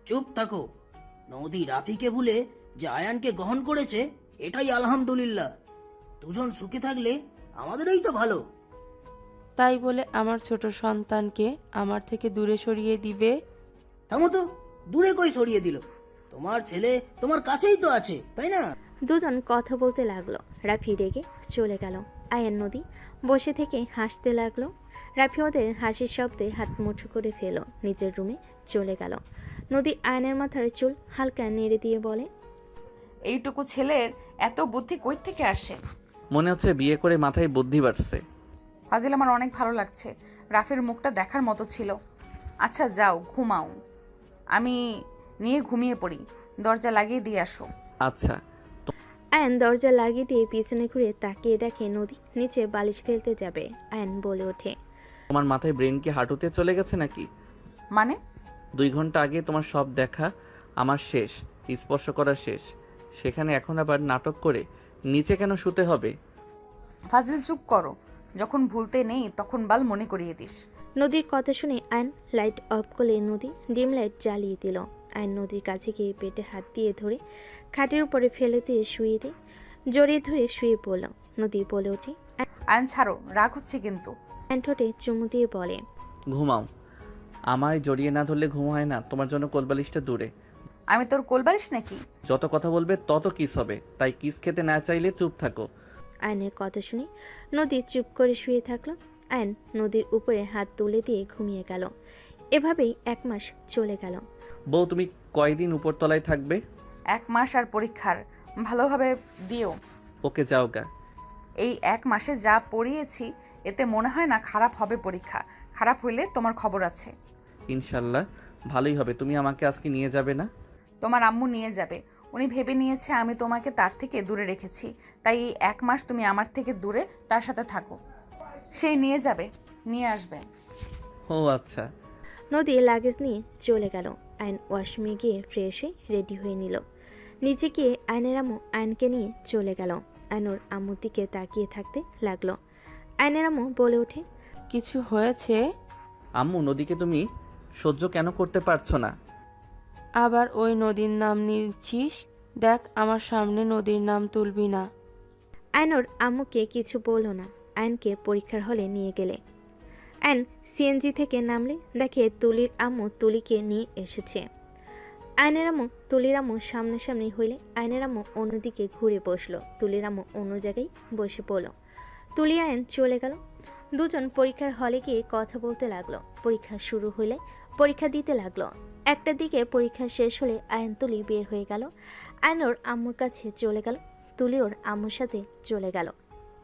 চুপ থাকো। নদী রাফিকে ভুলে যে আয়ানকে গ্রহণ করেছে, এটাই আলহামদুলিল্লাহ। দুজন সুখে থাকলে আমাদেরই তো ভালো। তাই বলে আমার ছোট সন্তানকে আমার থেকে দূরে সরিয়ে দিবে? থামো তো, দূরে কই সরিয়ে দিল? তোমার ছেলে তোমার কাছেই তো আছে, তাই না? দুজন কথা বলতে লাগলো। রাফি রেগে চলে গেল। আয়ান নদী বসে থেকে হাসতে লাগলো। রাফি ওদের হাসির শব্দে হাত মুঠো করে ফেলো, নিজের রুমে চলে গেল। নদী আয়নের মাথার চুল হালকা নেড়ে দিয়ে বলে, এইটুকু ছেলের এত বুদ্ধি কই থেকে আসে? মনে হচ্ছে বিয়ে করে মাথায় বুদ্ধি বাড়ছে। ফাজিল, আমার অনেক ভালো লাগছে। রাফির মুখটা দেখার মতো ছিল। আচ্ছা যাও ঘুমাও, আমি নিয়ে ঘুমিয়ে পড়ি। দরজা লাগিয়ে দিয়ে আসো। আচ্ছা। আয়ন দরজা লাগিয়ে দিয়ে পিছনে ঘুরে তাকিয়ে দেখে নদী নিচে বালিশ ফেলতে যাবে। আয়ন বলে ওঠে, তোমার মাথায় ব্রেন কি হাঁটুতে চলে গেছে নাকি? মানে? 2 ঘন্টা আগে তোমার সব দেখা আমার শেষ, স্পর্শ করা শেষ, সেখানে এখন আবার নাটক করে নিচে কেন শুতে হবে? ফাজিল চুপ করো, যখন ভুলতে নেই তখন বাল মনে করিয়ে দিস। নদীর কথা শুনে আয়ন লাইট অফ করে নদী ডিম লাইট জ্বালিয়ে দিল। আয়ন নদীর কাছে গিয়ে পেটে হাত দিয়ে ধরে খাটের উপরে ফেলে দিয়ে শুয়ে দিয়ে জড়িয়ে ধরে শুয়ে পড়ল। নদী বলে ওঠে, আয়ন ছাড়ো, রাগ হচ্ছে কিন্তু। আয়ন ঠোঁটে চুমু দিয়ে বলে, ঘুমাও। আমায় জড়িয়ে না ধরলে ঘুম হয় না। তোমার জন্য কোলবালিশটা দূরে। আমি তোর কোলবালিশ নাকি? যত কথা বলবে তত কিস হবে, তাই কিস খেতে না চাইলে চুপ থাকো। আয়নের কথা শুনে নদী চুপ করে শুয়ে থাকলো। আয়ন নদীর উপরে হাত তুলে দিয়ে ঘুমিয়ে গেল। এভাবেই 1 মাস চলে গেল। বউ, তুমি কয়দিন উপরতলায় থাকবে? 1 মাস আর পরীক্ষার ভালোভাবে দিও। ওকে, যাও গা। এই 1 মাসে যা পড়িয়েছি এতে মনে হয় না খারাপ হবে পরীক্ষা। খারাপ হইলে তোমার খবর আছে। ইনশাল্লাহ ভালোই হবে। তুমি আমাকে আজকে নিয়ে যাবে না? তোমার আম্মু নিয়ে যাবে। উনি ভেবে নিয়েছে আমি তোমাকে তার থেকে দূরে রেখেছি, তাই এই 1 মাস তুমি আমার থেকে দূরে তার সাথে থাকো। সেই নিয়ে যাবে, নিয়ে আসবে। ও আচ্ছা। নদী লাগেজ নিয়ে চলে গেল। আয়ন ওয়াশরুমে গিয়ে ফ্রেশ হয়ে রেডি হয়ে নিল। নিচে গিয়ে আয়নের আম্মু আয়নকে নিয়ে চলে গেল। আয়নুর আম্মুর দিকে তাকিয়ে থাকতে লাগলো। আয়নের আম্মু বলে ওঠে, কিছু হয়েছে? আম্মু, নদীকে তুমি সহ্য কেন করতে পারছো না? আবার ওই নদীর নাম নিচ্ছিস? দেখ, আমার সামনে নদীর নাম তুলবি না। আয়নুর আম্মুকে কিছু বলল না। আয়নকে পরীক্ষার হলে নিয়ে গেলে আয়ন সিএনজি থেকে নামলে দেখে তুলির আম্মু তুলিকে নিয়ে এসেছে। আয়নের আম্মু তুলির আম্মু সামনাসামনি হইলে আয়নের আম্মু অন্যদিকে ঘুরে বসলো। তুলির আম্মু অন্য জায়গায় বসে পড়ল। তুলি আয়ন চলে গেল। দুজন পরীক্ষার হলে গিয়ে কথা বলতে লাগলো। পরীক্ষা শুরু হইলে পরীক্ষা দিতে লাগলো। একটা দিকে পরীক্ষা শেষ হলে আয়ন তুলি বের হয়ে গেল। আয়ন ওর আম্মুর কাছে চলে গেল। তুলি ওর আম্মুর সাথে চলে গেল।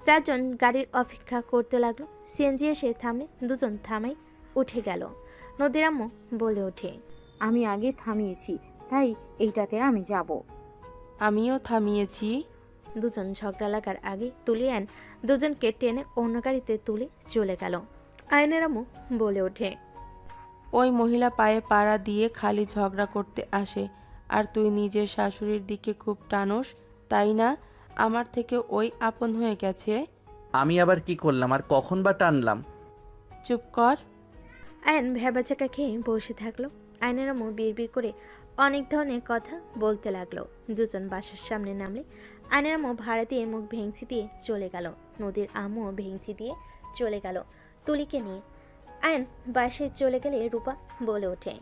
4 জন গাড়ির অপেক্ষা করতে লাগলো। সিএনজি এসে থামলে দুজন থামাই উঠে গেল। নদীর আম্মু বলে ওঠে, আমি আগে থামিয়েছি, তাই এইটাতে আমি যাব। আমিও থামিয়েছি। দুজন ঝগড়া লাগার আগে তুলি আয়ন দুজনকে টেনে অন্য গাড়িতে তুলে চলে গেল। আয়নের আম্মু বলে ওঠে, ওই মহিলা পায়ে পাড়া দিয়ে খালি ঝগড়া করতে আসে, আর তুই নিজের শাশুড়ির দিকে খুব টানোস, তাই না? আমার থেকে ওই আপন হয়ে গেছে। আমি আবার কি করলাম আর কখন বা টানলাম? চুপ কর। আয়ন ভেবাচাকা খেয়ে বসে থাকলো। আয়নের আম্মু বিড়বিড় করে অনেক ধরনের কথা বলতে লাগলো। দুজন বাসার সামনে নামলে আয়নের আম্মু ভাড়া দিয়ে মুখ ভেঙচি দিয়ে চলে গেল। নদীর আম্মু ভেঙচি দিয়ে চলে গেল তুলিকে নিয়ে। আয়ন বাসায় চলে গেলে রূপা বলে ওঠে,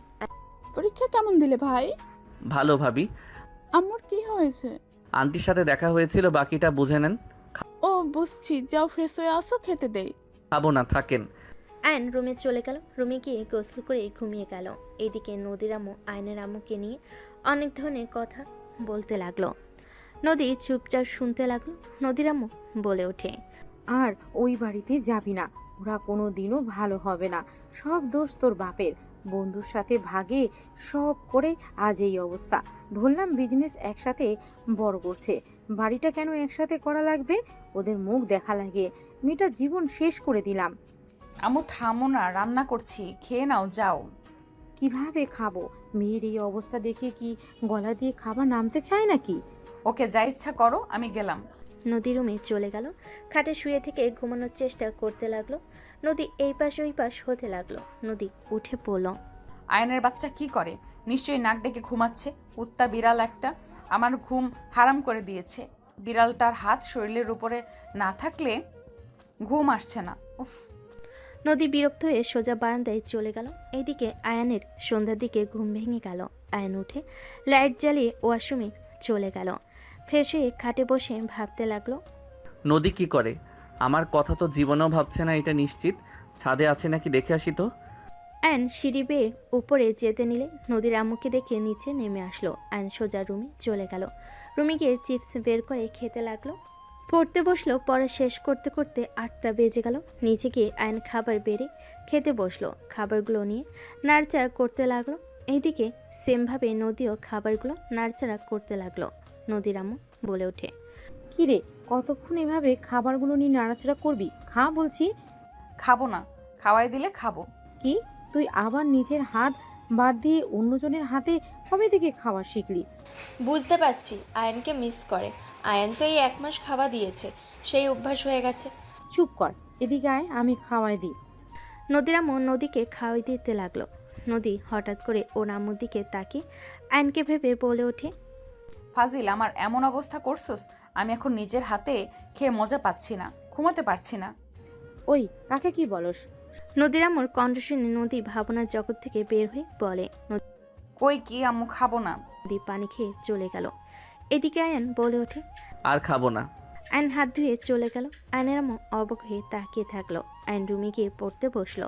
পরীক্ষা কেমন দিলে ভাই? ভালো ভাবি। আম্মুর কি হয়েছে? আন্টির সাথে দেখা হয়েছিল, বাকিটা বুঝে নেন। ও বুঝছি, যাও ফ্রেশ হয়ে আসো, খেতে দেই। খাবো না, থাকেন। আয়ন রুমে চলে গেল। রুমে গিয়ে গোসল করে ঘুমিয়ে গেল। এদিকে নদীর আম্মু আয়নের আম্মুকে নিয়ে অনেক ধরনের কথা বলতে লাগলো। নদী চুপচাপ শুনতে লাগলো। নদীর আম্মু বলে ওঠে, আর ওই বাড়িতে যাবি না, ওরা কোনো দিনও ভালো হবে না। সব দোষ তোর বাপের। বন্ধুর সাথে ভাগে সব করে আজ এই অবস্থা। ধরলাম বিজনেস একসাথে বড় করছে, বাড়িটা কেন একসাথে করা লাগবে? ওদের মুখ দেখা লাগে, মেয়েটা জীবন শেষ করে দিলাম। আম্মু থামো না, রান্না করছি, খেয়ে নাও, যাও। কিভাবে খাবো? মেয়ের এই অবস্থা দেখে কি গলা দিয়ে খাবার নামতে চায় নাকি? ওকে, যা ইচ্ছা করো, আমি গেলাম। নদী রুমে চলে গেল। খাটে শুয়ে থেকে ঘুমানোর চেষ্টা করতে লাগলো। নদী এই পাশ ওই পাশ হতে লাগলো। নদী উঠে পড়ল। আয়নের বাচ্চা কি করে? নিশ্চয়ই নাক ডেকে ঘুমাচ্ছে। কুত্তা বিড়াল একটা আমার ঘুম হারাম করে দিয়েছে। বিড়ালটার হাত শরীরের উপরে না থাকলে ঘুম আসছে না। উফ। নদী বিরক্ত হয়ে সোজা বারান্দায় চলে গেল। এইদিকে আয়ানের সন্ধ্যার দিকে ঘুম ভেঙে গেল। আয়ান উঠে লাইট জ্বালিয়ে ওয়াশরুমে চলে গেল। ফ্রেশ হয়ে খাটে বসে ভাবতে লাগলো। নদী কি করে? আমার কথা তো জীবনেও ভাবছে না, এটা নিশ্চিত। ছাদে আছে নাকি দেখে আসি তো। আয়ন সিঁড়ি বেয়ে উপরে যেতে নিলে নদীর আম্মুকে দেখে নিচে নেমে আসলো। আয়ন সোজা রুমে চলে গেল। রুমে গিয়ে চিপস বের করে খেতে লাগলো। পড়তে বসলো। পড়া শেষ করতে করতে 8টা বেজে গেল। নিচে গিয়ে আয়ন খাবার বেড়ে খেতে বসলো। খাবারগুলো নিয়ে নাড়চাড়া করতে লাগলো। এইদিকে সেমভাবে নদীও খাবারগুলো নাড়চাড়া করতে লাগলো। নদীর আম্মু বলে ওঠে, কিরে, কতক্ষণ এভাবে খাবারগুলো নিয়ে নাড়াচাড়া করবি? খা বলছি। খাবো না, খাওয়াই দিলে খাবো। কি, তুই আবার নিজের হাত বাদ দিয়ে অন্যজনের হাতে কবে থেকে খাওয়া শিখলি? বুঝতে পারছি আয়ানকে মিস করে। আয়ান তো এই 1 মাস খাওয়া দিয়েছে, সেই অভ্যাস হয়ে গেছে। চুপ কর, এদিকে আয়, আমি খাওয়াই দিই। নদীর আম্মু নদীকে খাওয়াই দিতে লাগলো। নদী হঠাৎ করে ওর আম্মুর দিকে তাকিয়ে আয়নকে ভেবে বলে ওঠে, ফাজিল, আমার এমন অবস্থা করছস, আমি এখন নিজের হাতে খেয়ে মজা পাচ্ছি না, ঘুমাতে পারছি না। ওই, কাকে কি বলস? নদীর আম্মুর কণ্ঠ শুনে নদী ভাবনার জগৎ থেকে বের হয়ে বলে। কই কি আম্মু, খাবো না। নদী পানি খেয়ে চলে গেল। এদিকে আয়ন বলে ওঠে, আর খাবো না। আয়ন হাত ধুয়ে চলে গেল। আয়নের আম্মু অবাক হয়ে তাকিয়ে থাকলো। আয়ন রুমে গিয়ে পড়তে বসলো।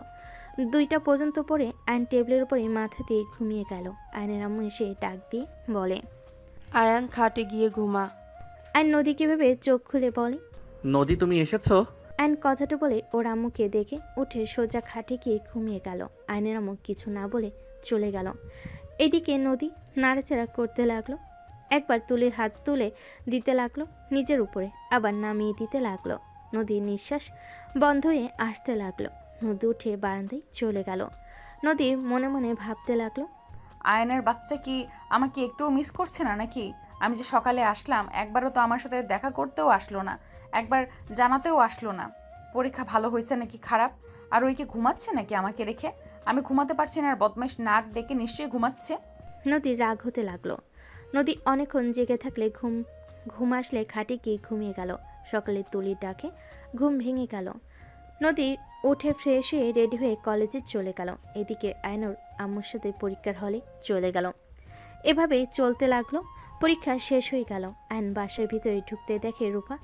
2টা পর্যন্ত পড়ে আয়ন টেবিলের উপরে মাথা দিয়ে ঘুমিয়ে গেল। আয়নের আম্মু এসে ডাক দিয়ে বলে, আয়ান খাটে গিয়ে ঘুমা। আয়ন নদীকে ভেবে চোখ খুলে বলে, নদী তুমি এসেছো? আয়ন কথাটা বলে ওর আম্মুকে দেখে উঠে সোজা খাটে গিয়ে ঘুমিয়ে গেল। আয়নের আম্মু কিছু না বলে চলে গেল। এদিকে নদী নাড়াচাড়া করতে লাগলো। একবার তুলির হাত তুলে দিতে লাগলো নিজের উপরে, আবার নামিয়ে দিতে লাগলো। নদীর নিঃশ্বাস বন্ধ হয়ে আসতে লাগলো। নদী উঠে বারান্দায় চলে গেল। নদী মনে মনে ভাবতে লাগলো, আয়নের বাচ্চা কি আমাকে একটুও মিস করছে না নাকি? আমি যে সকালে আসলাম, একবারও তো আমার সাথে দেখা করতেও আসলো না, একবার জানাতেও আসলো না পরীক্ষা ভালো হয়েছে নাকি খারাপ। আর ওই কি ঘুমাচ্ছে নাকি আমাকে রেখে? আমি ঘুমাতে পারছি না, আর বদমাইশ নাক ডেকে নিশ্চয়ই ঘুমাচ্ছে। নদীর রাগ হতে লাগলো। নদী অনেকক্ষণ জেগে থাকলে ঘুম আসলে খাটে গিয়ে ঘুমিয়ে গেল। সকালে তুলির ডাকে ঘুম ভেঙে গেল। নদী উঠে ফ্রেশ হয়ে রেডি হয়ে কলেজে চলে গেল। এদিকে আয়নুর আম্মুর সাথে পরীক্ষার হলে চলে গেল। এভাবেই চলতে লাগলো। পরীক্ষা শেষ হয়ে গেল। আয়ন বাসার ভিতরে ঢুকতে দেখে রূপা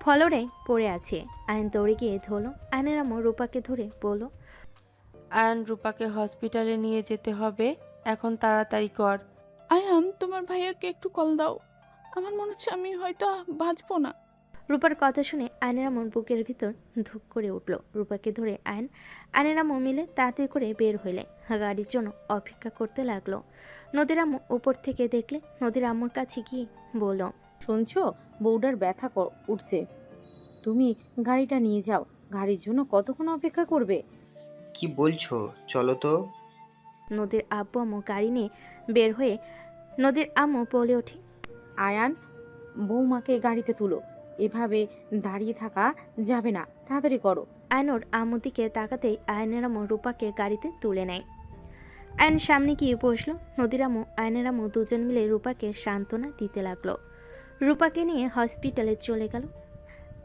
ফ্লোরে পড়ে আছে। আয়ন দৌড়ে গিয়ে ধরল। আয়নের আম্মু রূপাকে ধরে বলল, আয়ান রূপাকে হসপিটালে নিয়ে যেতে হবে, এখন তাড়াতাড়ি কর। আয়ান, তোমার ভাইয়াকে একটু কল দাও। আমার মনে হচ্ছে আমি হয়তো বাঁচবো না। রূপার কথা শুনে আয়নের আম্মুর বুকের ভিতর ধুক করে উঠল। রূপাকে ধরে আয়নের আম্মু মিলে তাড়াতাড়ি করে বের হইলে গাড়ির জন্য অপেক্ষা করতে লাগলো। নদীর আম্মু উপর থেকে দেখলে নদীর আম্মুর কাছে গিয়ে বলল, শুনছো, বউডার ব্যথা উঠছে, তুমি গাড়িটা নিয়ে যাও। গাড়ির জন্য কতক্ষণ অপেক্ষা করবে? কি বলছো, চলো তো। নদীর আব্বু আম্মু গাড়ি নিয়ে বের হয়ে নদীর আম্মু বলে ওঠে, আয়ান, বৌমাকে গাড়িতে তুলো, এভাবে দাঁড়িয়ে থাকা যাবে না, তাড়াতাড়ি করো। আয়নোর আম্মুর দিকে তাকাতেই আয়নের আম্মু রূপাকে গাড়িতে তুলে নেয়। আয়ন সামনে গিয়ে বসলো। নদীর আম্মু আয়নের আম্মু দুজন মিলে রূপাকে সান্ত্বনা দিতে লাগলো। রূপাকে নিয়ে হসপিটালে চলে গেল।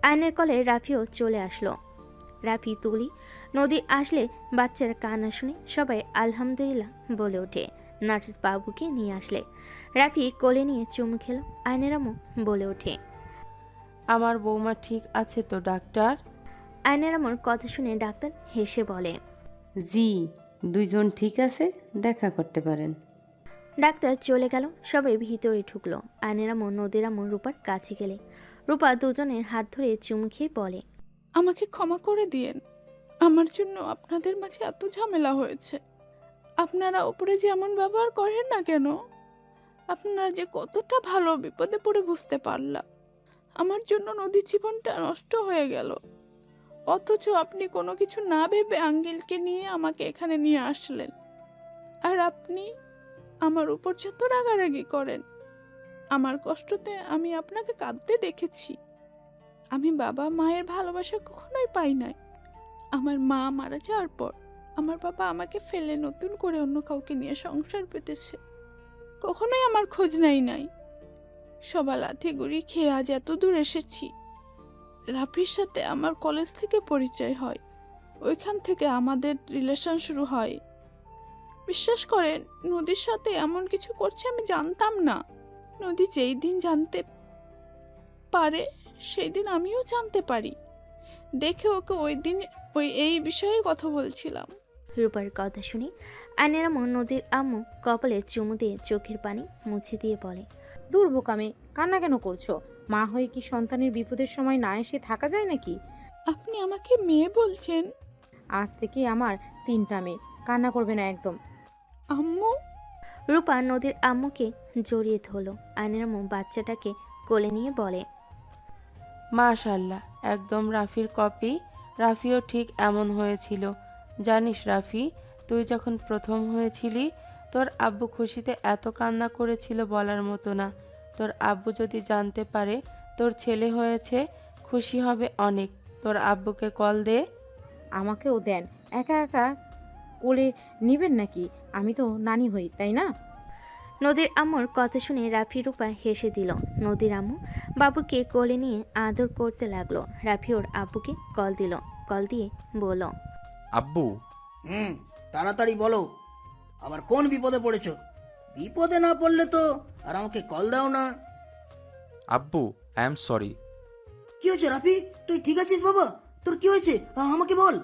আয়নের কলে রাফিও চলে আসলো। রাফি, তুলি, নদী আসলে বাচ্চার কান্না শুনে সবাই আলহামদুলিল্লাহ বলে ওঠে। নার্স বাবুকে নিয়ে আসলে রাফি কোলে নিয়ে চুমু খেলো। আয়নের আম্মু বলে ওঠে, আমার বৌমা ঠিক আছে তো ডাক্তার? আয়নের আম্মুর কথা শুনে ডাক্তার হেসে বলে, জি, দুইজন ঠিক আছে, দেখা করতে পারেন। ডাক্তার চলে গেল। সবাই ভিতরে ঢুকলো। আয়নের আম্মু নদীর আম্মু রূপার কাছে গেলে রূপা দুজনের হাত ধরে চুমু খেয়ে বলে, আমাকে ক্ষমা করে দিয়েন, আমার জন্য আপনাদের মাঝে এত ঝামেলা হয়েছে। আপনারা উপরে যেমন ব্যবহার করেন না কেন, আপনারা যে কতটা ভালো, বিপদে পড়ে বুঝতে পারলাম। আমার জন্য নদীর জীবনটা নষ্ট হয়ে গেল, অথচ আপনি কোনো কিছু না ভেবে আঙ্কেলকে নিয়ে আমাকে এখানে নিয়ে আসলেন। আর আপনি আমার উপর যত রাগারাগি করেন, আমার কষ্টতে আমি আপনাকে কাঁদতে দেখেছি। আমি বাবা মায়ের ভালোবাসা কখনোই পাই নাই। আমার মা মারা যাওয়ার পর আমার বাবা আমাকে ফেলে নতুন করে অন্য কাউকে নিয়ে সংসার পেতেছে। কখনোই আমার খোঁজ নাই। সবার লাথি গুড়ি খেয়ে আজ এত দূর এসেছি। রাফির সাথে আমার কলেজ থেকে পরিচয় হয়, ওইখান থেকে আমাদের রিলেশন শুরু হয়। বিশ্বাস করেন, নদীর সাথে এমন কিছু করছে আমি জানতাম না। নদী যেই দিন জানতে পারে সেই দিন আমিও জানতে পারি। দেখে ওকে এই বিষয়ে কথা বলছিলাম। রূপার কথা শুনে আয়নের আম্মু নদীর আম্মু কপালে চুমু দিয়ে চোখের পানি মুছে দিয়ে বলে, দূর বোকামে, কান্না কেন করছো? মা হয়ে কি সন্তানের বিপদের সময় না এসে থাকা যায় নাকি? আপনি আমাকে মেয়ে বলছেন? আজ থেকে আমার 3টা মেয়ে, কান্না করবে না একদম। আম্মু। রূপা নদীর আম্মুকে জড়িয়ে ধরল। আয়নের আম্মু বাচ্চাটাকে কোলে নিয়ে বলে, মাশাআল্লাহ, একদম রাফির কপি। রাফিও ঠিক এমন হয়েছিল। জানিস রাফি, তুই যখন প্রথম হয়েছিলি তোর আব্বু খুশিতে এত কান্না করেছিল বলার মতো না। তোর আব্বু যদি জানতে পারে তোর ছেলে হয়েছে, খুশি হবে অনেক। তোর আব্বুকে কল দে। আমাকেও দেন, একা একা কোলে নিবেন নাকি? আমি তো নানি হই, তাই না? নদীর আম্মুর কথা শুনে রাফি রূপা হেসে দিল। নদীর আম্মু বাবুকে কোলে নিয়ে আদর করতে লাগলো। রাফি ওর আব্বুকে কল দিল। কল দিয়ে বলল, আব্বু। তাড়াতাড়ি বলো, আবার কোন বিপদে পড়েছো? বিপদে না পড়লে তো আর আমাকে কল দাও না। আব্বু, আই এম সরি। কি হয়েছে রাফি? তুই ঠিক আছিস বাবা? তোর কি হয়েছে আমাকে বল।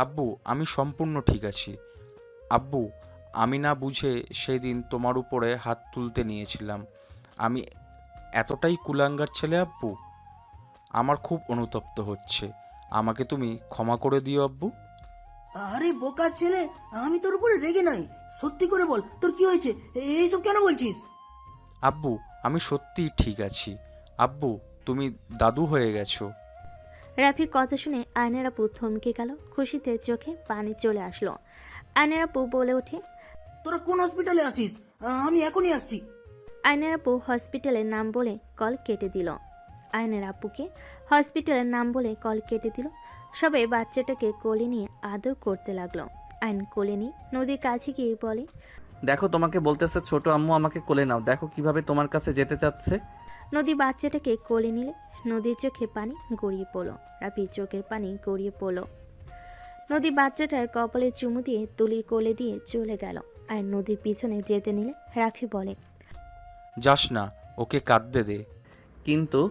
আব্বু, আমি সম্পূর্ণ ঠিক আছি। আব্বু, আমি না বুঝে সেদিন তোমার উপরে হাত তুলতে নিয়েছিলাম। আমি এতটাই কুলাঙ্গার ছেলে আব্বু। আমার খুব অনুতপ্ত হচ্ছে। আমাকে তুমি ক্ষমা করে দিও আব্বু। আরে বোকা ছেলে, আমি তোর উপরে রেগে নাই। সত্যি করে বল, তোর কি হয়েছে? এইসব কেন বলছিস? আব্বু, আমি সত্যিই ঠিক আছি। আব্বু, তুমি দাদু হয়ে গেছো। রাফির কথা শুনে আয়নের আপু থমকে গেল। খুশিতে চোখে পানি চলে আসলো। আয়নের আপু বলে ওঠে, তোরা কোন হসপিটালে আছিস? আমি এখনই আসছি। আয়নের আপু হসপিটালের নাম বলে কল কেটে দিল। আয়নের আপুকে হসপিটালের নাম বলে কল কেটে দিল। সবাই বাচ্চাটাকে কোলে নিয়ে আদর করতে লাগলো। আয়ন কোলে নিয়ে নদীর কাছে গিয়ে বলে, দেখো, তোমাকে বলতেছে ছোট আম্মু আমাকে কোলে নাও, দেখো কিভাবে তোমার কাছে যেতে চাচ্ছে। নদী বাচ্চাটাকে কোলে নিলে নদীর চোখে পানি গড়িয়ে পড়ল। রাফির চোখের পানি গড়িয়ে পড়ল। নদী বাচ্চাটার কপালে চুমু দিয়ে তুলির কোলে দিয়ে চলে গেল। আর নদীর পিছনে যেতে নিলে রাফি বলে, যাস না, ওকে কাঁদতে দে। কিন্তু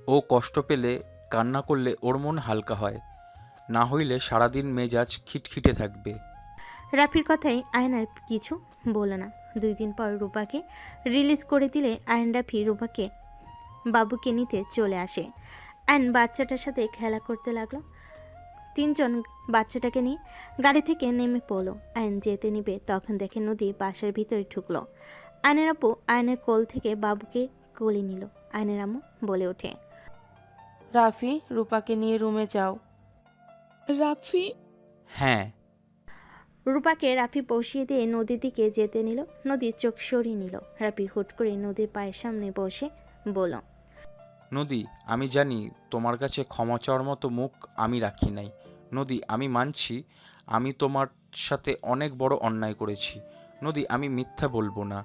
ও কষ্ট পেলে, কান্না করলে ওর মন হালকা হয়। না হইলে সারাদিন মেজাজ খিটখিটে থাকবে। রাফির কথাই আয়নার কিছু বলল না। 2 দিন পর রূপাকে রিলিজ করে দিলে আয়ন রাফি রূপাকে বাবুকে নিতে চলে আসে। আয়ন বাচ্চাটার সাথে খেলা করতে লাগলো। 3 জন বাচ্চাটাকে নিয়ে গাড়ি থেকে নেমে পড়লো। আয়ন যেতে নিবে তখন দেখে নদী বাসার ভিতরে ঢুকলো। আয়নের আপু আয়নের কোল থেকে বাবুকে কোলে নিল। আয়নের আম্মু বলে ওঠে, রাফি, রূপাকে নিয়ে রুমে যাও। রাফি। হ্যাঁ। রূপাকে রাফি বসিয়ে দিয়ে নদীর দিকে যেতে নিল। নদীর চোখ সরিয়ে নিল। রাফি হুট করে নদীর পায়ের সামনে বসে বলল, নদী, আমি জানি তোমার কাছে ক্ষমা চাওয়ার মতো মুখ আমি রাখি নাই। নদী, আমি মানছি আমি তোমার সাথে অনেক বড় অন্যায় করেছি। নদী, আমি মিথ্যা বলবো না।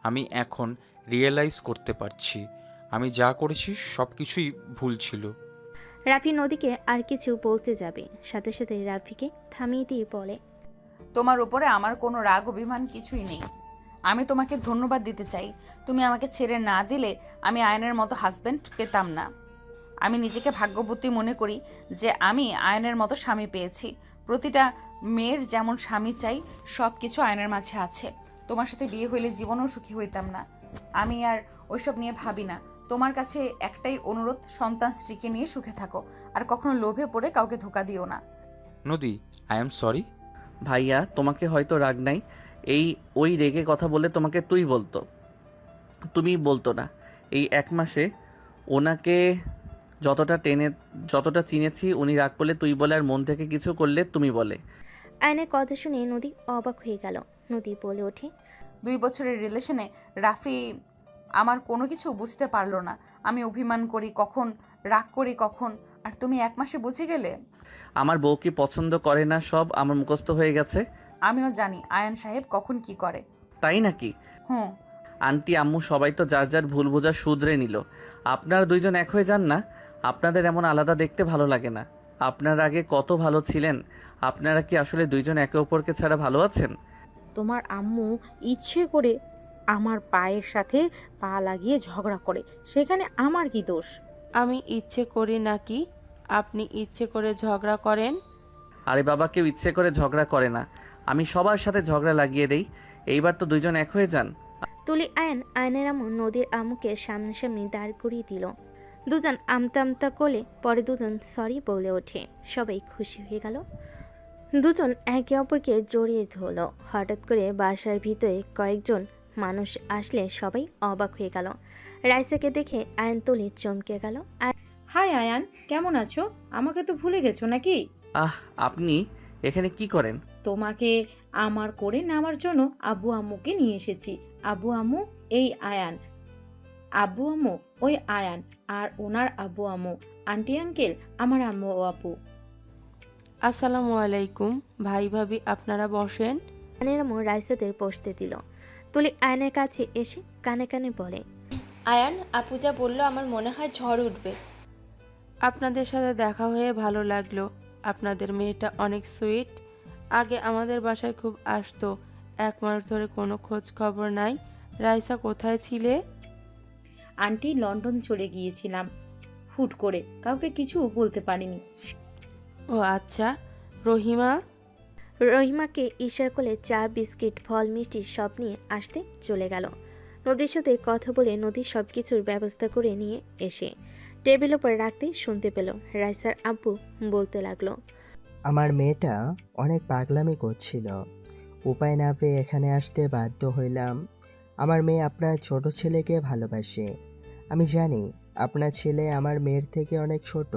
আমি এখন রিয়েলাইজ করতে পারছি আমি যা করেছি সব কিছুই ভুল ছিল। রাফি নদীকে আর কিছু বলতে যাবে, সাথে সাথে রাফিকে থামিয়ে দিয়ে বলে, তোমার উপরে আমার কোনো রাগ অভিমান কিছুই নেই। আমি তোমাকে ধন্যবাদ দিতে চাই। তুমি আমাকে ছেড়ে না দিলে আমি আয়নের মতো হাজব্যান্ড পেতাম না। আমি নিজেকে ভাগ্যবতী মনে করি যে আমি আয়নের মতো স্বামী পেয়েছি। প্রতিটা মেয়ের যেমন স্বামী চাই, সব কিছু আয়নের মাঝে আছে। তোমার সাথে বিয়ে হইলে জীবনও সুখী হইতাম না। আমি আর ওইসব নিয়ে ভাবি না। তোমার কাছে একটাই অনুরোধ, সন্তান স্ত্রীকে নিয়ে সুখে থাকো, আর কখনো লোভে পড়ে কাউকে ধোকা দিও না। নদী, আই এম সরি। ভাইয়া তোমাকে হয়তো রাগ নাই, ওই রেগে কথা বলে তোমাকে তুই বলতো, তুমি বলতো না। এই 1 মাসে ওনাকে যতটা চিনেছি, উনি রাগ করলে তুই বলে, আর মন থেকে কিছু করলে তুমি বলে। আয়নের কথা শুনে নদী অবাক হয়ে গেল। নদী বলে ওঠে, 2 বছরের রিলেশনে রাফি আমার কোনো কিছু বুঝতে পারলো না। আমি অভিমান করি কখন, রাগ করি কখন, আর তুমি 1 মাসে বুঝে গেলে। আমার বউ কি পছন্দ করে না সব আমার মুখস্থ হয়ে গেছে। আমিও জানি আয়ান সাহেব কখন কি করে। তাই নাকি? হুম। আন্টি আম্মু সবাই তো যার যার ভুল বোঝা শুধরে নিল, আপনারা দুইজন এক হয়ে যান না। আপনাদের এমন আলাদা দেখতে ভালো লাগে না। আপনারা আগে কত ভালো ছিলেন। আপনারা কি আসলে দুইজন একে অপরকে ছাড়া ভালো আছেন? তোমার আম্মু ইচ্ছে করে আমার পায়ের সাথে পা লাগিয়ে ঝগড়া করে, সেখানে আমার কি দোষ? আমি ইচ্ছে করি নাকি আপনি ইচ্ছে করে ঝগড়া করেন? আরে বাবা, কেউ ইচ্ছে করে ঝগড়া করে না, আমি সবার সাথে ঝগড়া লাগিয়ে দেই। এইবার তো দুইজন এক হয়ে যান। তুলি আয়নের আম্মু নদীর আম্মুকে সামনাসামনি দাঁড় করিয়ে দিল। দুজন আমতা আমতা করলে পরে দুজন সরি বলে ওঠে। সবাই খুশি হয়ে গেল। দুজন একে অপরকে জড়িয়ে ধরল। হঠাৎ করে বাসার ভিতরে কয়েকজন মানুষ আসলে সবাই অবাক হয়ে গেল। রাইসাকে দেখে আয়ন তুলি চমকে গেল। হাই আয়ান, কেমন আছো? আমাকে তো ভুলে গেছো নাকি? আপনি এখানে কি করেন? তোমাকে আমার করে নেওয়ার জন্য আব্বু আম্মুকে নিয়ে এসেছি। আব্বু আম্মু এই আয়ান, আব্বু আম্মু ওই আয়ান, আর ওনার আব্বু আম্মু, আন্টি আঙ্কেল আমার আম্মু ও আপু। আসসালামু আলাইকুম ভাই ভাবি, আপনারা বসেন। আয়নের আম্মু রাইসাদের বসতে দিল। তুলি আয়নের কাছে এসে কানে কানে বলে, আয়ান আপু যা বললো আমার মনে হয় ঝড় উঠবে। আপনাদের সাথে দেখা হয়ে ভালো লাগলো। আপনাদের মেয়েটা অনেক সুইট। আগে আমাদের বাসায় খুব আসতো, 1 মাস ধরে কোনো খোঁজ খবর নাই। রাইসা কোথায় ছিলে? আন্টি লন্ডন চলে গিয়েছিলাম হুট করে, কাউকে কিছু বলতে পারিনি। ও আচ্ছা। রহিমা? রহিমাকে ইশারা করলে চা বিস্কিট ফল মিষ্টি সব নিয়ে আসতে চলে গেল। নদীর সাথে কথা বলে নদীর সব কিছুর ব্যবস্থা করে নিয়ে এসে টেবিল উপর রাখতে শুনতে পেল রাইসার আব্বু বলতে লাগলো, আমার মেয়েটা অনেক পাগলামি করছিল, উপায় না পেয়ে এখানে আসতে বাধ্য হইলাম। আমার মেয়ে আপনার ছোট ছেলেকে ভালোবাসে। আমি জানি আপনার ছেলে আমার মেয়ের থেকে অনেক ছোট,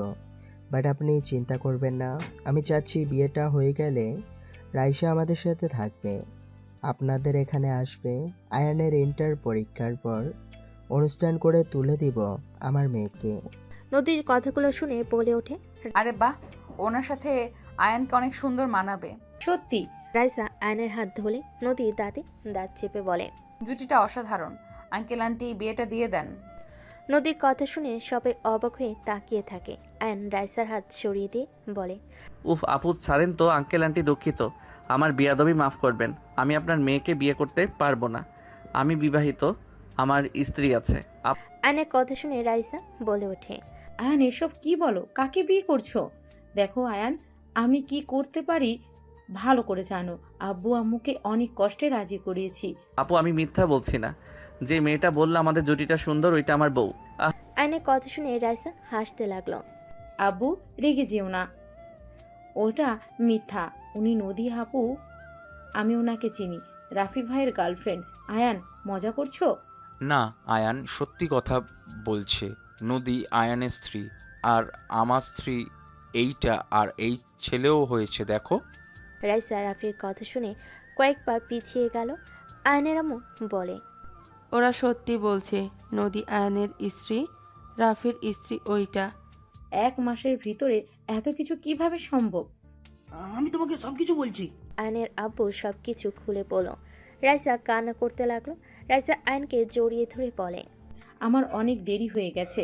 বাট আপনি চিন্তা করবেন না। আমি চাচ্ছি বিয়েটা হয়ে গেলে রাইসা আমাদের সাথে থাকবে, আপনাদের এখানে আসবে। আয়ানের ইন্টার পরীক্ষার পর অনুষ্ঠান করে তুলে দিব আমার মেয়েকে। নদীর কথাগুলো শুনে বলে ওঠে, আরে বাহ, ওনার সাথে আয়ানকে অনেক সুন্দর মানাবে। সত্যি? রাইসা আয়নের হাত ধরে নদীর দাঁতে দাঁত চেপে বলে, জুটিটা অসাধারণ। আঙ্কেল আন্টি বিয়েটা দিয়ে দেন। নদীর কথা শুনে সবাই অবাক হয়ে তাকিয়ে থাকে। আয়ন রাইসার হাত সরিয়ে দিয়ে বলে, উফ আপু ছাড়েন তো। আঙ্কেল আন্টি দুঃখিত, আমার বিয়াদবি মাফ করবেন। আমি আপনার মেয়েকে বিয়ে করতে পারবো না। আমি বিবাহিত, আমার স্ত্রী আছে। আয়নের কথা শুনে রাইসা বলে ওঠে, আয়ান এসব কি বলো? কাকে বিয়ে করছো? দেখো আয়ান, আমি কি করতে পারি ভালো করে জানো। আব্বু আম্মুকে অনেক কষ্টে রাজি করিয়েছি। আপু আমি মিথ্যা বলছি না, যে মেয়েটা বললো আমাদের জুটিটা সুন্দর ওইটা আমার বউ। আয়নের কথা শুনে রাইসা হাসতে লাগলো। আব্বু রেগে যেও না, ওটা মিথ্যা। উনি নদী আপু, আমি ওনাকে চিনি, রাফি ভাইয়ের গার্লফ্রেন্ড। আয়ান মজা করছো? না, আয়ান সত্যি কথা বলছে। নদী আয়ানের স্ত্রী, আর আমার স্ত্রী এইটা, আর এই ছেলেও হয়েছে দেখো। রাইসা রাফির কথা শুনে কয়েক পা পিছিয়ে গেল। আয়নের আম্মু বলে, ওরা সত্যি বলছে, নদী আয়ানের স্ত্রী, রাফির স্ত্রী ওইটা। 1 মাসের ভিতরে এত কিছু কিভাবে সম্ভব? আমি তোমাকে সবকিছু বলছি। আয়নের আব্বু সবকিছু খুলে বলল। রাইসা কান্না করতে লাগলো। রাইসা আয়নকে জড়িয়ে ধরে বলে, আমার অনেক দেরি হয়ে গেছে,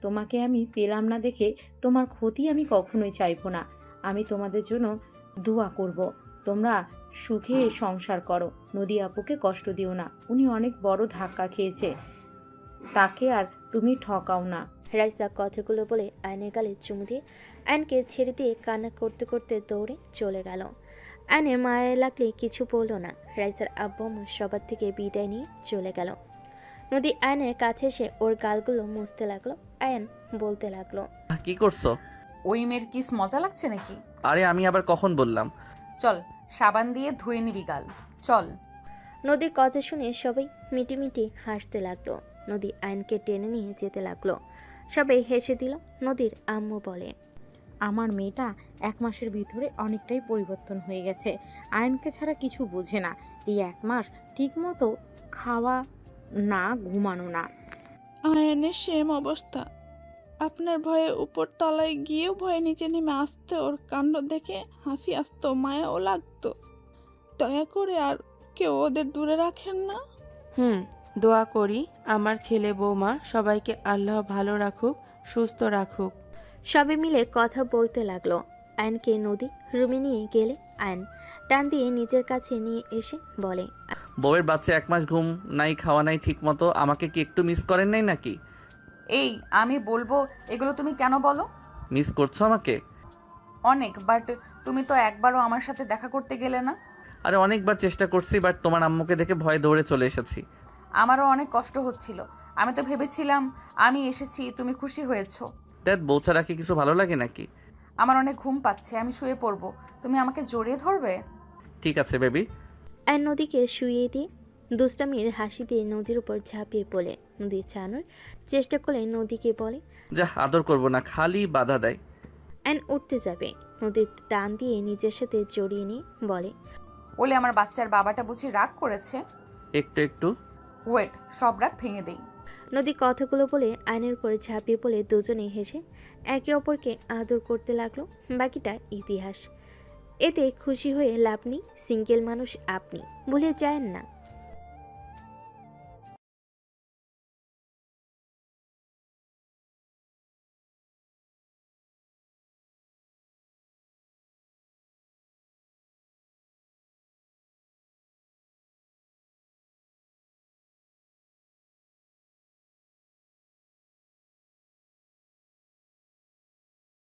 তোমাকে আমি পেলাম না দেখে তোমার ক্ষতি আমি কখনোই চাইবো না। আমি তোমাদের জন্য দোয়া করব, তোমরা সুখে সংসার করো। নদী আপুকে কষ্ট দিও না, উনি অনেক বড় ধাক্কা খেয়েছে, তাকে আর তুমি ঠকাও না। রাইসা কথাগুলো বলে আয়নের গালে চুমু দিয়ে আয়নকে ছেড়ে দিয়ে কান্না করতে করতে দৌড়ে চলে গেল। আয়নের মায়ের লাগলে কিছু বলল না। রাইসার আব্বু আম্মু সবার থেকে বিদায় নিয়ে চলে গেল। নদী আয়নের কাছে এসে ওর গালগুলো মুছতে লাগলো। আয়ন বলতে লাগলো, কি করছো? ওই মেয়ের কিস মজা লাগছে নাকি? আরে আমি আবার কখন বললাম? চল সাবান দিয়ে ধুয়ে নিবি গাল, চল। নদীর কথা শুনে সবাই মিটিমিটি হাসতে লাগলো। নদী আয়নকে টেনে নিয়ে যেতে লাগলো। সবাই হেসে দিল। নদীর আম্মু বলে, আমার মেয়েটা 1 মাসের ভিতরে অনেকটাই পরিবর্তন হয়ে গেছে। আয়নকে ছাড়া কিছু বোঝে না। এই 1 মাস ঠিকমতো খাওয়া না, ঘুমানো না। আয়ানের সেম অবস্থা। আপনার ভয়ে উপর তলায় গিয়েও ভয়ে নিচে নেমে আসতে ওর কাণ্ড দেখে হাসি আসতো, মায়াও লাগতো। দয়া করে আর কেউ ওদের দূরে রাখেন না। দোয়া করি আমার ছেলে বৌমা সবাইকে আল্লাহ ভালো রাখুক, সুস্থ রাখুক। সবাই মিলে কথা বলতে লাগলো। আয়নকে নদী রুমে নিয়ে গেলে আয়ন টান দিয়ে নিজের কাছে নিয়ে এসে বলে, বউয়ের বাচ্চা 1 মাস ঘুম নাই, খাওয়া নাই ঠিক মতো, আমাকে কি একটু মিস করেন নাই নাকি? এই আমি বলবো এগুলো তুমি কেন বলো? মিস করছো আমাকে? অনেক, বাট তুমি তো একবারও আমার সাথে দেখা করতে গেলে না। আরে অনেকবার চেষ্টা করছি, বাট তোমার আম্মুকে দেখে ভয়ে দৌড়ে চলে এসেছি। আমারও অনেক কষ্ট হচ্ছিল। আমি তো ভেবেছিলাম আমি এসেছি তুমি খুশি হয়েছো। দেখ বউ ছাড়া কি কিছু ভালো লাগে নাকি? আমার অনেক ঘুম পাচ্ছে, আমি শুয়ে পড়বো। তুমি আমাকে জড়িয়ে ধরবে? ঠিক আছে বেবি। আয়ন নদীকে শুইয়ে দিয়ে দুষ্টামির হাসি দিয়ে নদীর উপর ঝাঁপিয়ে পড়ে। নদী চানোর চেষ্টা করলে নদীকে বলে, যা, আদর করবো না, খালি বাধা দেয়। আয়ন উঠতে যাবে। নদীর টান দিয়ে নিজের সাথে জড়িয়ে নিয়ে বলে, বলে আমার বাচ্চার বাবাটা বুঝি রাগ করেছে? একটু একটু। ওয়েট, সব রাগ ভেঙে দেই। নদী কথাগুলো বলে আয়নের উপরে ঝাঁপিয়ে পড়ে দুজনেই হেসে একে অপরকে আদর করতে লাগলো। বাকিটা ইতিহাস। এতে খুশি হয়ে লাভ নেই, সিঙ্গেল মানুষ আপনি, ভুলে যায়েন না।